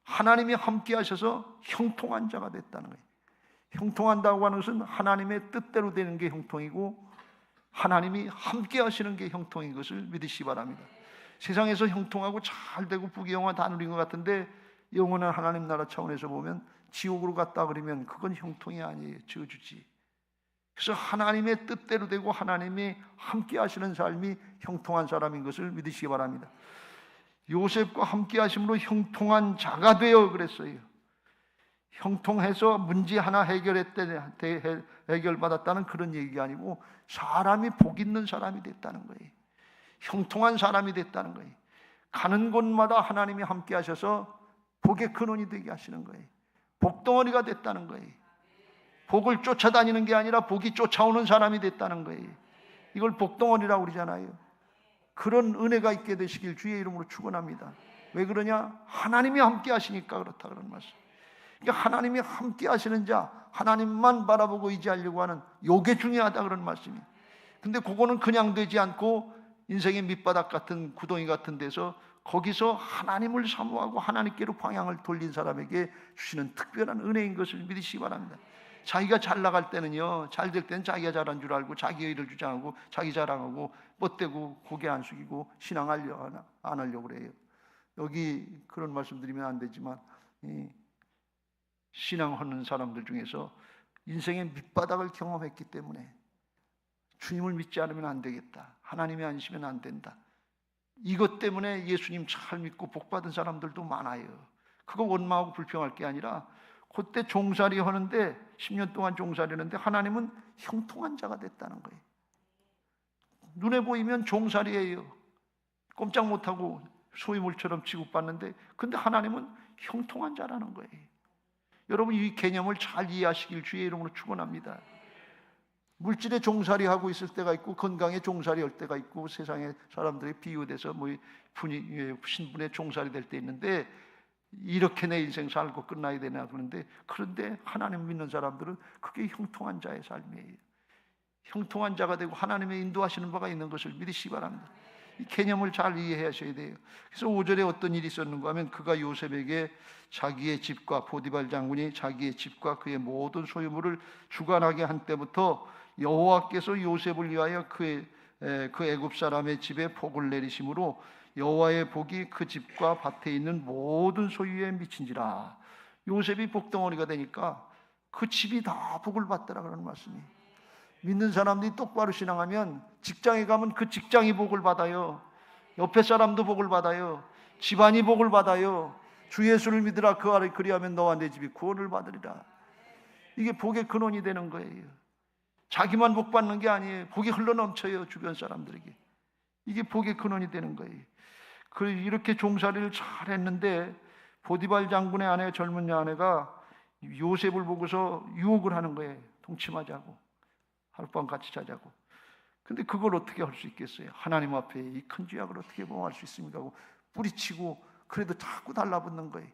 [SPEAKER 1] 하나님이 함께 하셔서 형통한 자가 됐다는 거예요. 형통한다고 하는 것은 하나님의 뜻대로 되는 게 형통이고 하나님이 함께 하시는 게 형통인 것을 믿으시기 바랍니다. 세상에서 형통하고 잘 되고 부귀영화 다 누린 것 같은데 영원한 하나님 나라 차원에서 보면 지옥으로 갔다 그러면 그건 형통이 아니에요. 저주지. 그래서 하나님의 뜻대로 되고 하나님이 함께 하시는 삶이 형통한 사람인 것을 믿으시기 바랍니다. 요셉과 함께 하심으로 형통한 자가 되어 그랬어요. 형통해서 문제 하나 해결받았다는 그런 얘기가 아니고 사람이 복 있는 사람이 됐다는 거예요. 형통한 사람이 됐다는 거예요. 가는 곳마다 하나님이 함께 하셔서 복의 근원이 되게 하시는 거예요. 복덩어리가 됐다는 거예요. 복을 쫓아다니는 게 아니라 복이 쫓아오는 사람이 됐다는 거예요. 이걸 복덩어리라고 그러잖아요. 그런 은혜가 있게 되시길 주의 이름으로 축원합니다. 왜 그러냐? 하나님이 함께 하시니까 그렇다 그런 말씀. 그러니까 하나님이 함께 하시는 자, 하나님만 바라보고 의지하려고 하는 요게 중요하다 그런 말씀이. 근데 그거는 그냥 되지 않고 인생의 밑바닥 같은 구덩이 같은 데서 거기서 하나님을 사모하고 하나님께로 방향을 돌린 사람에게 주시는 특별한 은혜인 것을 믿으시기 바랍니다. 자기가 잘 나갈 때는요, 잘 될 때는 자기가 잘한 줄 알고 자기의 일을 주장하고 자기 자랑하고 뻗대고 고개 안 숙이고 신앙하려 안 하려고 그래요. 여기 그런 말씀 드리면 안 되지만 신앙하는 사람들 중에서 인생의 밑바닥을 경험했기 때문에 주님을 믿지 않으면 안 되겠다, 하나님이 아니시면 안 된다, 이것 때문에 예수님 잘 믿고 복받은 사람들도 많아요. 그거 원망하고 불평할 게 아니라 그때 종살이 하는데 10년 동안 종살이 하는데 하나님은 형통한 자가 됐다는 거예요. 눈에 보이면 종살이에요. 꼼짝 못하고 소유물처럼 취급받는데 근데 하나님은 형통한 자라는 거예요. 여러분 이 개념을 잘 이해하시길 주의 이름으로 축원합니다. 물질에 종살이하고 있을 때가 있고 건강에 종살이할 때가 있고 세상에 사람들이 비유돼서 신분에 종살이 될 때 있는데 이렇게 내 인생 살고 끝나야 되나 그런데 그런데 하나님 믿는 사람들은 그게 형통한 자의 삶이에요. 형통한 자가 되고 하나님의 인도하시는 바가 있는 것을 믿으시기 바랍니다. 이 개념을 잘 이해하셔야 돼요. 그래서 5절에 어떤 일이 있었는가 하면 그가 요셉에게 자기의 집과 보디발 장군이 자기의 집과 그의 모든 소유물을 주관하게 한 때부터 여호와께서 요셉을 위하여 그 애굽 사람의 집에 복을 내리심으로 여호와의 복이 그 집과 밭에 있는 모든 소유에 미친지라. 요셉이 복덩어리가 되니까 그 집이 다 복을 받더라 그런 말씀이. 믿는 사람들이 똑바로 신앙하면 직장에 가면 그 직장이 복을 받아요. 옆에 사람도 복을 받아요. 집안이 복을 받아요. 주 예수를 믿으라 그리하면 너와 내 집이 구원을 받으리라. 이게 복의 근원이 되는 거예요. 자기만 복 받는 게 아니에요. 복이 흘러넘쳐요 주변 사람들에게. 이게 복의 근원이 되는 거예요. 이렇게 종살이를 잘 했는데 보디발 장군의 아내, 젊은 아내가 요셉을 보고서 유혹을 하는 거예요. 동침하자고, 하룻밤 같이 자자고. 근데 그걸 어떻게 할 수 있겠어요? 하나님 앞에 이 큰 죄악을 어떻게 범할 수 있습니까? 하고 뿌리치고 그래도 자꾸 달라붙는 거예요.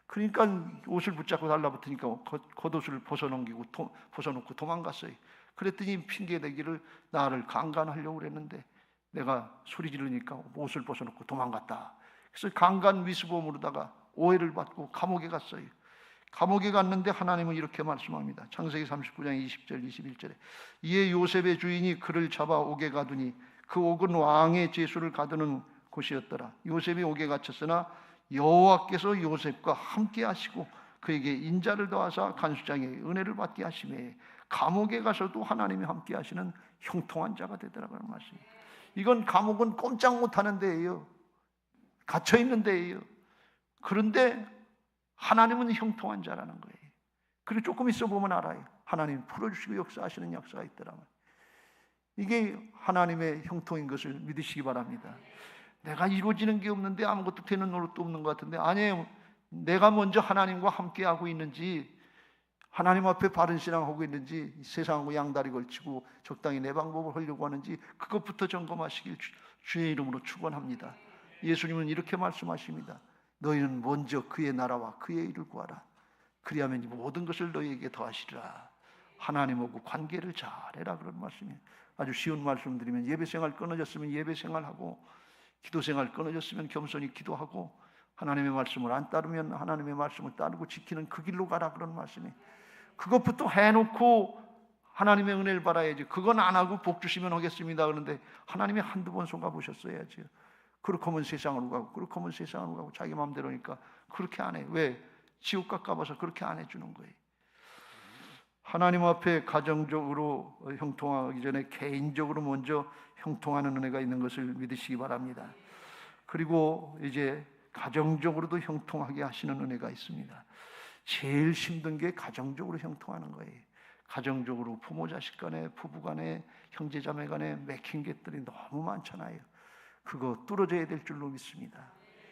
[SPEAKER 1] 그러니까 옷을 붙잡고 달라붙으니까 겉옷을 벗어놓고 도망갔어요. 그랬더니 핑계대기를 나를 강간하려고 그랬는데 내가 소리 지르니까 옷을 벗어놓고 도망갔다. 그래서 강간 미수범으로다가 오해를 받고 감옥에 갔어요. 감옥에 갔는데 하나님은 이렇게 말씀합니다. 창세기 39장 20절 21절에 이에 요셉의 주인이 그를 잡아 옥에 가두니 그 옥은 왕의 제수를 가두는 곳이었더라. 요셉이 옥에 갇혔으나 여호와께서 요셉과 함께 하시고 그에게 인자를 더하사 간수장의 은혜를 받게 하시매 감옥에 가서도 하나님이 함께 하시는 형통한 자가 되더라고요 말씀입니다. 이건 감옥은 꼼짝 못하는 데예요. 갇혀있는 데예요. 그런데 하나님은 형통한 자라는 거예요. 그리고 조금 있어 보면 알아요. 하나님 풀어주시고 역사하시는 역사가 있더라고요. 이게 하나님의 형통인 것을 믿으시기 바랍니다. 내가 이루어지는 게 없는데 아무것도 되는 노릇도 없는 것 같은데 아니에요. 내가 먼저 하나님과 함께하고 있는지 하나님 앞에 바른 신앙하고 있는지 세상하고 양다리 걸치고 적당히 내 방법을 하려고 하는지 그것부터 점검하시길 주의 이름으로 축원합니다. 예수님은 이렇게 말씀하십니다. 너희는 먼저 그의 나라와 그의 일을 구하라. 그리하면 모든 것을 너희에게 더하시리라. 하나님하고 관계를 잘해라 그런 말씀이에요. 아주 쉬운 말씀 드리면 예배생활 끊어졌으면 예배생활하고 기도생활 끊어졌으면 겸손히 기도하고 하나님의 말씀을 안 따르면 하나님의 말씀을 따르고 지키는 그 길로 가라 그런 말씀이에요. 그것부터 해놓고 하나님의 은혜를 받아야지. 그건 안 하고 복 주시면 하겠습니다. 그런데 하나님이 한두 번 속아보셨어야지. 그렇게 하면 세상으로 가고 그렇게 하면 세상으로 가고 자기 마음대로니까 그렇게 안 해. 왜? 지옥 가까워서 그렇게 안 해주는 거예요. 하나님 앞에 가정적으로 형통하기 전에 개인적으로 먼저 형통하는 은혜가 있는 것을 믿으시기 바랍니다. 그리고 이제 가정적으로도 형통하게 하시는 은혜가 있습니다. 제일 힘든 게 가정적으로 형통하는 거예요. 가정적으로 부모 자식 간에 부부 간에 형제 자매 간에 맥힌 것들이 너무 많잖아요. 그거 뚫어져야 될 줄로 믿습니다.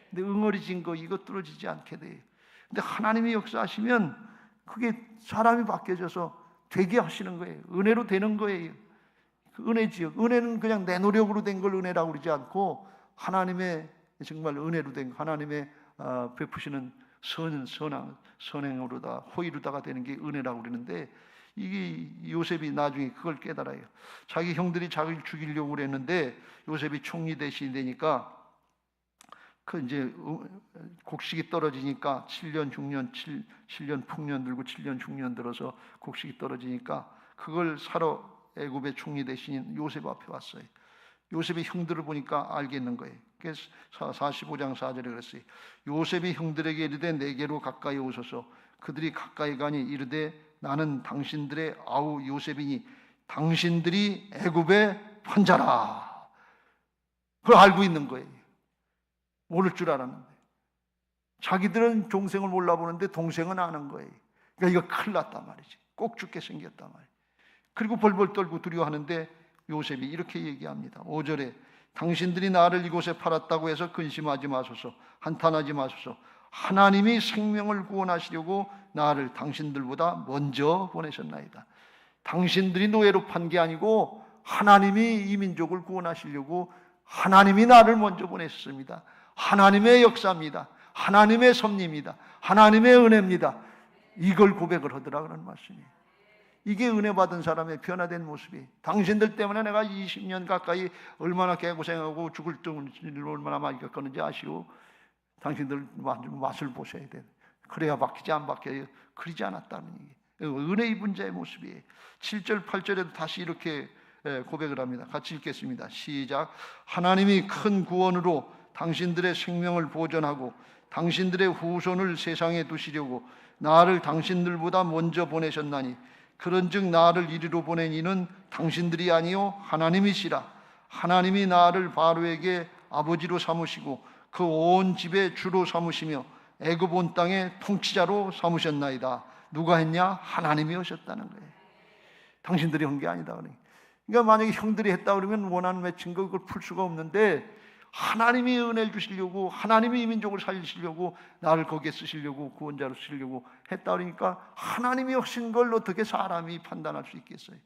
[SPEAKER 1] 근데 응어리진 거 이거 뚫어지지 않게 돼요. 근데 하나님이 역사하시면 그게 사람이 바뀌어져서 되게 하시는 거예요. 은혜로 되는 거예요. 그 은혜지요. 은혜는 그냥 내 노력으로 된 걸 은혜라고 그러지 않고 하나님의 정말 은혜로 된 하나님의 베푸시는 선행으로다 호의로다가 되는 게 은혜라고 그러는데, 이게 요셉이 나중에 그걸 깨달아요. 자기 형들이 자기를 죽이려고 그랬는데 요셉이 총리 대신이 되니까 그 이제 곡식이 떨어지니까 7년 6년 7년 풍년 들고 7년 6년 들어서 곡식이 떨어지니까 그걸 사러 애굽의 총리 대신인 요셉 앞에 왔어요. 요셉이 형들을 보니까 알겠는 거예요. 그래서 45장 4절에 그랬어요. 요셉이 형들에게 이르되 내게로 가까이 오소서. 그들이 가까이 가니 이르되 나는 당신들의 아우 요셉이니 당신들이 애굽의 판자라. 그걸 알고 있는 거예요. 모를 줄 알았는데 자기들은 동생을 몰라보는데 동생은 아는 거예요. 그러니까 이거 큰일 났단 말이지. 꼭 죽게 생겼단 말이에요. 그리고 벌벌 떨고 두려워하는데 요셉이 이렇게 얘기합니다. 5절에 당신들이 나를 이곳에 팔았다고 해서 근심하지 마소서, 한탄하지 마소서. 하나님이 생명을 구원하시려고 나를 당신들보다 먼저 보내셨나이다. 당신들이 노예로 판 게 아니고 하나님이 이 민족을 구원하시려고 하나님이 나를 먼저 보냈습니다. 하나님의 역사입니다. 하나님의 섭리입니다. 하나님의 은혜입니다. 이걸 고백을 하더라 그런 말씀이에요. 이게 은혜 받은 사람의 변화된 모습이. 당신들 때문에 내가 20년 가까이 얼마나 개고생하고 죽을 둥을 얼마나 많이 겪었는지 아시오? 당신들 맛을 보셔야 돼. 그래야 바뀌지 안 바뀌어요. 그러지 않았다는 얘기. 은혜 입은 자의 모습이에요. 7절 8절에도 다시 이렇게 고백을 합니다. 같이 읽겠습니다. 시작. 하나님이 큰 구원으로 당신들의 생명을 보존하고 당신들의 후손을 세상에 두시려고 나를 당신들보다 먼저 보내셨나니 그런즉 나를 이리로 보낸 이는 당신들이 아니요 하나님이시라. 하나님이 나를 바로에게 아버지로 삼으시고 그 온 집의 주로 삼으시며 애굽 온 땅의 통치자로 삼으셨나이다. 누가 했냐? 하나님이 하셨다는 거예요. 당신들이 한 게 아니다. 그러니까 만약에 형들이 했다 그러면 원한 맺힌 거 그걸 풀 수가 없는데 하나님이 은혜를 주시려고 하나님이 이 민족을 살리시려고 나를 거기에 쓰시려고 구원자로 쓰시려고 했다 그러니까 하나님이 하신 걸 어떻게 사람이 판단할 수 있겠어요?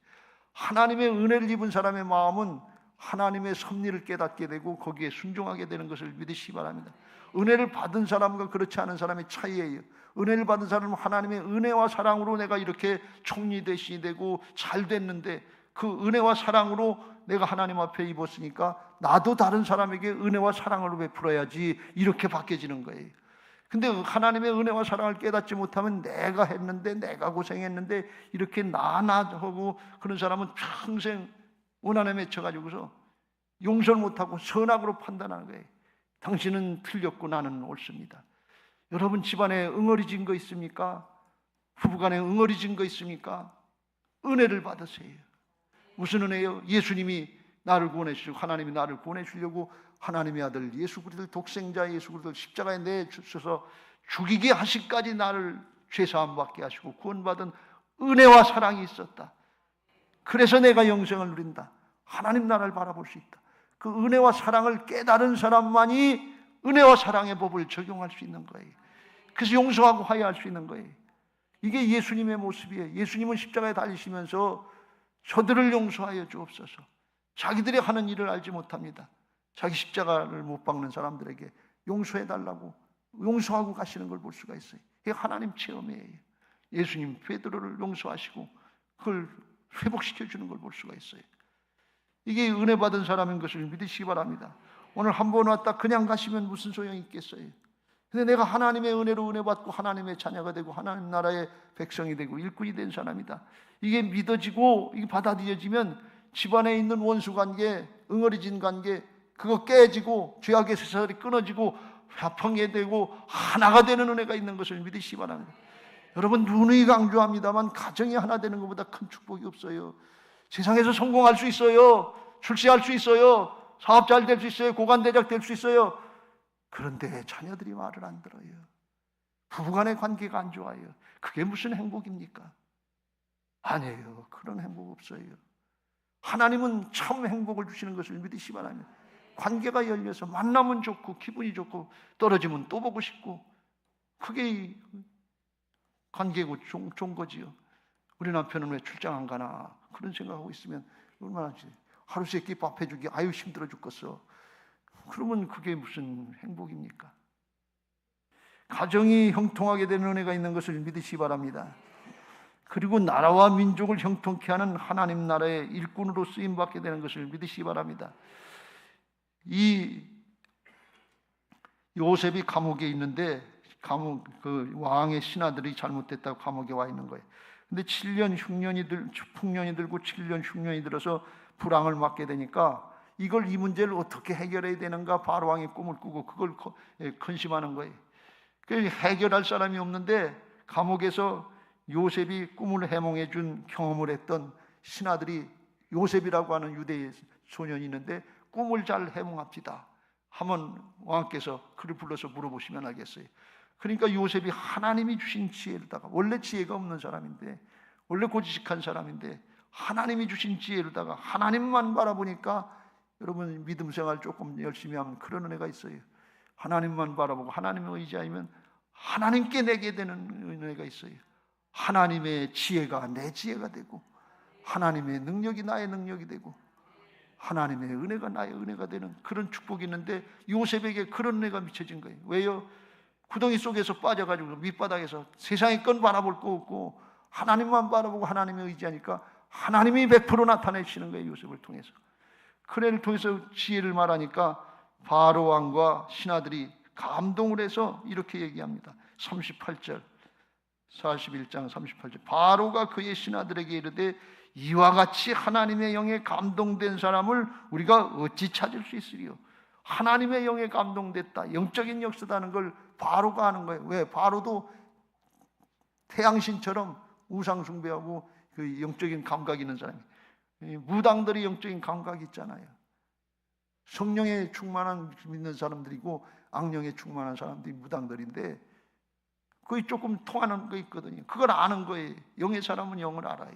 [SPEAKER 1] 하나님의 은혜를 입은 사람의 마음은 하나님의 섭리를 깨닫게 되고 거기에 순종하게 되는 것을 믿으시기 바랍니다. 은혜를 받은 사람과 그렇지 않은 사람의 차이예요. 은혜를 받은 사람은 하나님의 은혜와 사랑으로 내가 이렇게 총리 대신이 되고 잘 됐는데 그 은혜와 사랑으로 내가 하나님 앞에 입었으니까 나도 다른 사람에게 은혜와 사랑을 베풀어야지 이렇게 바뀌어지는 거예요. 근데 하나님의 은혜와 사랑을 깨닫지 못하면 내가 했는데 내가 고생했는데 이렇게 나하고 그런 사람은 평생 원한에 맺혀가지고서 용서를 못하고 선악으로 판단하는 거예요. 당신은 틀렸고 나는 옳습니다. 여러분 집안에 응어리진 거 있습니까? 부부간에 응어리진 거 있습니까? 은혜를 받으세요. 무슨 은혜요? 예수님이 나를 구원해주시고 하나님이 나를 구원해주려고 하나님의 아들 예수 그리스도 독생자 예수 그리스도 십자가에 내주셔서 죽이게 하시기까지 나를 죄사함 받게 하시고 구원받은 은혜와 사랑이 있었다. 그래서 내가 영생을 누린다. 하나님 나라를 바라볼 수 있다. 그 은혜와 사랑을 깨달은 사람만이 은혜와 사랑의 법을 적용할 수 있는 거예요. 그래서 용서하고 화해할 수 있는 거예요. 이게 예수님의 모습이에요. 예수님은 십자가에 달리시면서 저들을 용서하여 주옵소서. 자기들이 하는 일을 알지 못합니다. 자기 십자가를 못 박는 사람들에게 용서해달라고 용서하고 가시는 걸 볼 수가 있어요. 이게 하나님 체험이에요. 예수님 베드로를 용서하시고 그걸 회복시켜 주는 걸 볼 수가 있어요. 이게 은혜 받은 사람인 것을 믿으시기 바랍니다. 오늘 한 번 왔다 그냥 가시면 무슨 소용이 있겠어요? 근데 내가 하나님의 은혜로 은혜 받고 하나님의 자녀가 되고 하나님 나라의 백성이 되고 일꾼이 된 사람이다. 이게 믿어지고 이게 받아들여지면 집안에 있는 원수 관계, 응어리진 관계 그거 깨지고 죄악의 세살이 끊어지고 화평이 되고 하나가 되는 은혜가 있는 것을 믿으시기 바랍니다. 여러분 누누이 강조합니다만 가정이 하나 되는 것보다 큰 축복이 없어요. 세상에서 성공할 수 있어요. 출세할 수 있어요. 사업 잘 될 수 있어요. 고관대작 될 수 있어요. 그런데 자녀들이 말을 안 들어요. 부부간의 관계가 안 좋아요. 그게 무슨 행복입니까? 아니에요. 그런 행복 없어요. 하나님은 참 행복을 주시는 것을 믿으시기 바랍니다. 관계가 열려서 만나면 좋고 기분이 좋고 떨어지면 또 보고 싶고 그게 관계고 좋은 거지요. 우리 남편은 왜 출장 안 가나 그런 생각하고 있으면 얼마나 하루 세 끼 밥 해주기 아유 힘들어 죽겠어. 그러면 그게 무슨 행복입니까? 가정이 형통하게 되는 은혜가 있는 것을 믿으시기 바랍니다. 그리고 나라와 민족을 형통케 하는 하나님 나라의 일꾼으로 쓰임받게 되는 것을 믿으시기 바랍니다. 이 요셉이 감옥에 있는데 그 왕의 신하들이 잘못됐다고 감옥에 와 있는 거예요. 근데 7년 풍년이 들고 7년 흉년이 들어서 불황을 맞게 되니까 이 문제를 어떻게 해결해야 되는가 바로 왕이 꿈을 꾸고 그걸 근심하는 거예요. 해결할 사람이 없는데 감옥에서 요셉이 꿈을 해몽해 준 경험을 했던 신하들이 요셉이라고 하는 유대의 소년이 있는데 꿈을 잘 해몽합시다 하면 왕께서 그를 불러서 물어보시면 알겠어요. 그러니까 요셉이 하나님이 주신 지혜로다가, 원래 지혜가 없는 사람인데, 원래 고지식한 사람인데 하나님이 주신 지혜로다가 하나님만 바라보니까, 여러분 믿음 생활 조금 열심히 하면 그런 은혜가 있어요. 하나님만 바라보고 하나님을 의지하면 하나님께 내게 되는 은혜가 있어요. 하나님의 지혜가 내 지혜가 되고, 하나님의 능력이 나의 능력이 되고, 하나님의 은혜가 나의 은혜가 되는 그런 축복이 있는데 요셉에게 그런 은혜가 미쳐진 거예요. 왜요? 구덩이 속에서 빠져가지고 밑바닥에서 세상의 건 바라볼 거 없고 하나님만 바라보고 하나님을 의지하니까 하나님이 100% 나타내시는 거예요. 요셉을 통해서. 그 애를 통해서 지혜를 말하니까 바로 왕과 신하들이 감동을 해서 이렇게 얘기합니다. 38절 41장 38절 바로가 그의 신하들에게 이르되 이와 같이 하나님의 영에 감동된 사람을 우리가 어찌 찾을 수 있으리요. 하나님의 영에 감동됐다, 영적인 역사다는 걸 바로가 하는 거예요. 왜? 바로도 태양신처럼 우상 숭배하고 그 영적인 감각이 있는 사람이에요. 무당들이 영적인 감각이 있잖아요. 성령에 충만한 믿는 사람들이고 악령에 충만한 사람들이 무당들인데 그게 조금 통하는 거 있거든요. 그걸 아는 거예요. 영의 사람은 영을 알아요.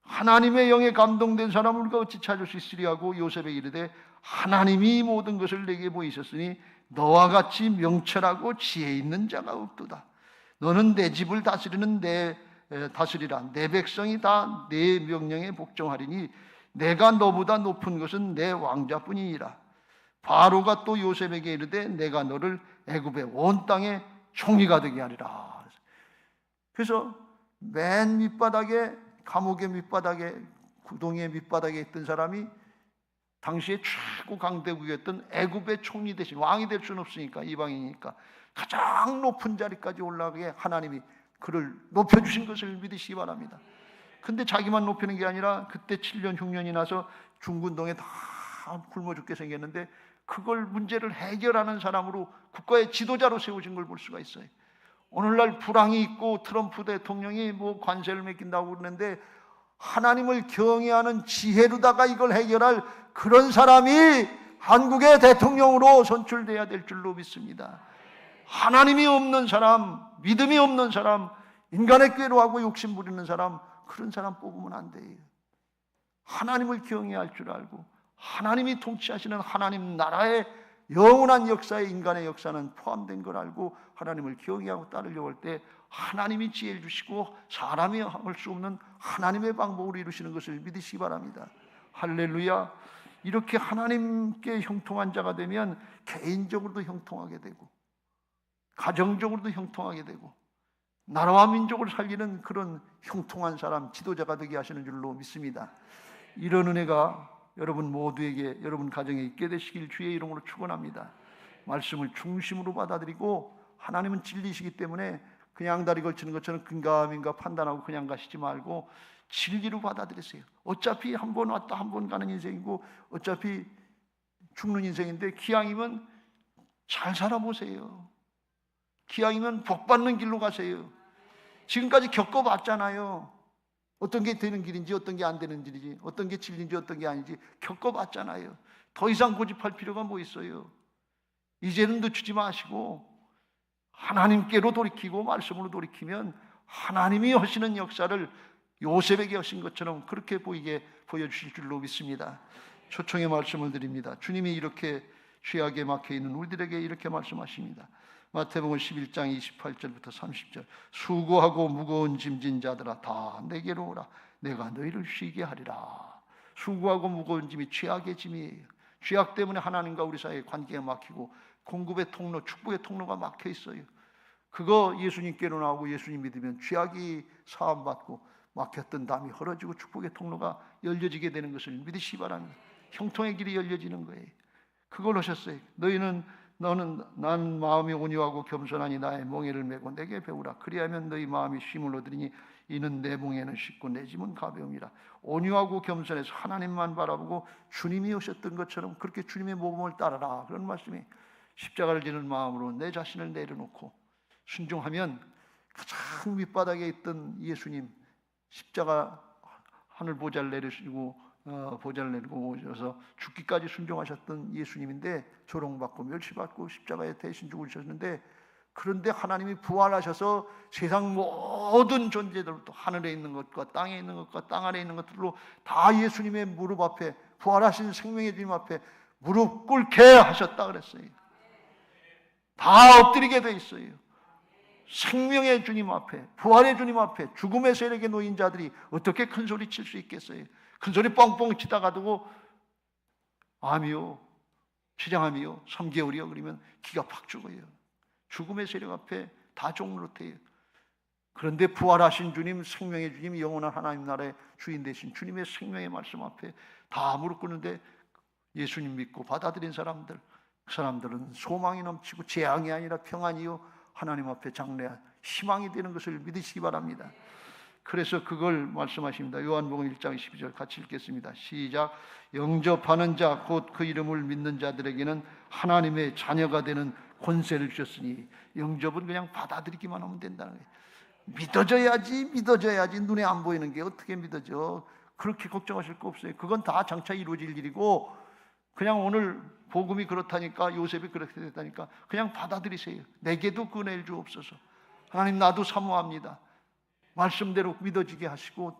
[SPEAKER 1] 하나님의 영에 감동된 사람을 우리가 어찌 찾을 수 있으리 하고 요셉에게 이르되 하나님이 모든 것을 내게 보이셨으니 너와 같이 명철하고 지혜 있는 자가 없도다. 너는 내 집을 다스리라. 내 백성이 다 내 명령에 복종하리니 내가 너보다 높은 것은 내 왕자뿐이니라. 바로가 또 요셉에게 이르되 내가 너를 애굽의 온 땅에 총리가 되게 하리라. 그래서 맨 밑바닥에, 감옥의 밑바닥에, 구덩이의 밑바닥에 있던 사람이 당시에 최고 강대국이었던 애굽의 총리 대신, 왕이 될 수는 없으니까 이방인이니까 가장 높은 자리까지 올라가게 하나님이 그를 높여주신 것을 믿으시기 바랍니다. 근데 자기만 높이는 게 아니라 그때 7년 흉년이 나서 중군동에 다 굶어 죽게 생겼는데 그걸 문제를 해결하는 사람으로 국가의 지도자로 세워진 걸 볼 수가 있어요. 오늘날 불황이 있고 트럼프 대통령이 관세를 맡긴다고 그러는데 하나님을 경외하는 지혜로다가 이걸 해결할 그런 사람이 한국의 대통령으로 선출돼야 될 줄로 믿습니다. 하나님이 없는 사람, 믿음이 없는 사람, 인간의 꾀로 하고 욕심 부리는 사람, 그런 사람 뽑으면 안 돼요. 하나님을 경외할 줄 알고 하나님이 통치하시는 하나님 나라의 영원한 역사에 인간의 역사는 포함된 걸 알고 하나님을 경외하고 따르려고 할 때 하나님이 지혜를 주시고 사람이 할 수 없는 하나님의 방법으로 이루시는 것을 믿으시기 바랍니다. 할렐루야. 이렇게 하나님께 형통한 자가 되면 개인적으로도 형통하게 되고 가정적으로도 형통하게 되고 나라와 민족을 살리는 그런 형통한 사람, 지도자가 되게 하시는 줄로 믿습니다. 이런 은혜가 여러분 모두에게, 여러분 가정에 있게 되시길 주의 이름으로 축원합니다. 말씀을 중심으로 받아들이고 하나님은 진리시기 때문에 그냥 다리 걸치는 것처럼 긴가민가 판단하고 그냥 가시지 말고 진리로 받아들이세요. 어차피 한 번 왔다 한 번 가는 인생이고 어차피 죽는 인생인데 기왕이면 잘 살아보세요. 기왕이면 복받는 길로 가세요. 지금까지 겪어봤잖아요. 어떤 게 되는 길인지 어떤 게 안 되는 길인지 어떤 게 진리인지 어떤 게 아닌지 겪어봤잖아요. 더 이상 고집할 필요가 뭐 있어요. 이제는 늦추지 마시고 하나님께로 돌이키고 말씀으로 돌이키면 하나님이 하시는 역사를 요셉에게 하신 것처럼 그렇게 보여주실 줄로 믿습니다. 초청의 말씀을 드립니다. 주님이 이렇게 죄악에 막혀있는 우리들에게 이렇게 말씀하십니다. 마태복음 11장 28절부터 30절 수고하고 무거운 짐진 자들아 다 내게로 오라 내가 너희를 쉬게 하리라. 수고하고 무거운 짐이 죄악의 짐이에요. 죄악 때문에 하나님과 우리 사이에 관계가 막히고 공급의 통로, 축복의 통로가 막혀 있어요. 그거 예수님께로 나오고 예수님 믿으면 죄악이 사함받고 막혔던 담이 헐어지고 축복의 통로가 열려지게 되는 것을 믿으시기 바랍니다. 형통의 길이 열려지는 거예요. 그걸 하셨어요. 너는 난 마음이 온유하고 겸손하니 나의 멍에를 메고 내게 배우라. 그리하면 너희 마음이 쉼을 얻으리니 이는 내 멍에는 쉽고 내 짐은 가벼움이라. 온유하고 겸손해서 하나님만 바라보고 주님이 오셨던 것처럼 그렇게 주님의 모범을 따라라. 그런 말씀이 십자가를 지는 마음으로 내 자신을 내려놓고 순종하면 가장 밑바닥에 있던 예수님 십자가 하늘 보좌를 내리시고 보좌를 내리고 오셔서 죽기까지 순종하셨던 예수님인데 조롱받고 멸시받고 십자가에 대신 죽으셨는데 그런데 하나님이 부활하셔서 세상 모든 존재들 또 하늘에 있는 것과 땅에 있는 것과 땅 아래에 있는 것들로 다 예수님의 무릎 앞에 부활하신 생명의 주님 앞에 무릎 꿇게 하셨다 그랬어요. 다 엎드리게 돼 있어요. 생명의 주님 앞에, 부활의 주님 앞에 죽음의 세력에 놓인 자들이 어떻게 큰 소리 칠 수 있겠어요? 큰 소리 뻥뻥 치다가 두고 암이요, 췌장암이요, 3개월이요 그러면 기가 팍 죽어요. 죽음의 세력 앞에 다 종노릇해요. 그런데 부활하신 주님, 생명의 주님, 영원한 하나님 나라의 주인 되신 주님의 생명의 말씀 앞에 다 무릎 꿇는데 예수님 믿고 받아들인 사람들, 그 사람들은 소망이 넘치고 재앙이 아니라 평안이요 하나님 앞에 장래한 희망이 되는 것을 믿으시기 바랍니다. 그래서 그걸 말씀하십니다. 요한복음 1장 12절 같이 읽겠습니다. 시작. 영접하는 자 곧 그 이름을 믿는 자들에게는 하나님의 자녀가 되는 권세를 주셨으니 영접은 그냥 받아들이기만 하면 된다는 거예요. 믿어져야지 눈에 안 보이는 게 어떻게 믿어져. 그렇게 걱정하실 거 없어요. 그건 다 장차 이루어질 일이고 그냥 오늘 복음이 그렇다니까 요셉이 그렇게 됐다니까 그냥 받아들이세요. 내게도 그 은혜를 주옵소서. 하나님 나도 사모합니다. 말씀대로 믿어지게 하시고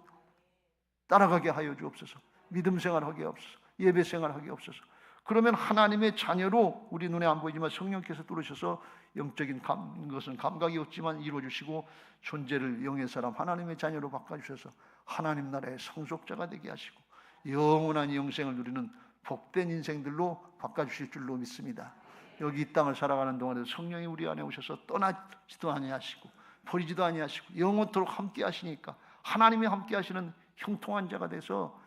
[SPEAKER 1] 따라가게 하여 주옵소서. 믿음 생활하게 없어서 예배 생활하게 없어서. 그러면 하나님의 자녀로 우리 눈에 안 보이지만 성령께서 뚫으셔서 영적인 것은 감각이 없지만 이루어주시고 존재를 영의 사람 하나님의 자녀로 바꿔주셔서 하나님 나라의 상속자가 되게 하시고 영원한 영생을 누리는 복된 인생들로 바꿔주실 줄로 믿습니다. 여기 이 땅을 살아가는 동안에도 성령이 우리 안에 오셔서 떠나지도 아니하시고 버리지도 아니하시고 영원토록 함께 하시니까 하나님이 함께 하시는 형통한 자가 돼서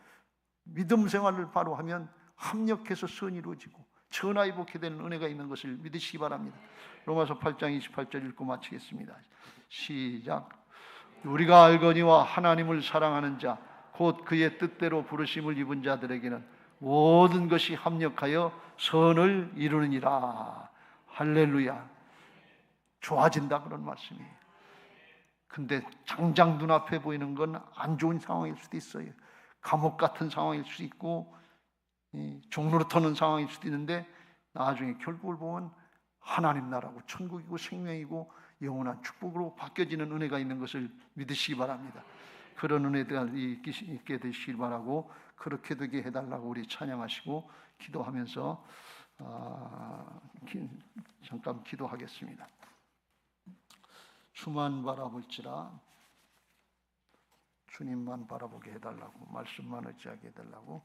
[SPEAKER 1] 믿음 생활을 바로 하면 합력해서 선이 이루어지고 천하에 복게 되는 은혜가 있는 것을 믿으시기 바랍니다. 로마서 8장 28절 읽고 마치겠습니다. 시작. 우리가 알거니와 하나님을 사랑하는 자 곧 그의 뜻대로 부르심을 입은 자들에게는 모든 것이 합력하여 선을 이루느니라. 할렐루야. 좋아진다 그런 말씀이에요. 근데 당장 눈앞에 보이는 건 안 좋은 상황일 수도 있어요. 감옥 같은 상황일 수도 있고 종로로 터는 상황일 수도 있는데 나중에 결국을 보면 하나님 나라고 천국이고 생명이고 영원한 축복으로 바뀌어지는 은혜가 있는 것을 믿으시기 바랍니다. 그런 은혜가 있게 되시길 바라고 그렇게 되게 해달라고 우리 찬양하시고 기도하면서 잠깐 기도하겠습니다. 주만 바라볼지라 주님만 바라보게 해달라고 말씀만 의지하게 해달라고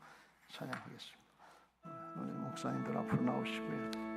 [SPEAKER 1] 찬양하겠습니다. 우리 목사님들 앞으로 나오시고요.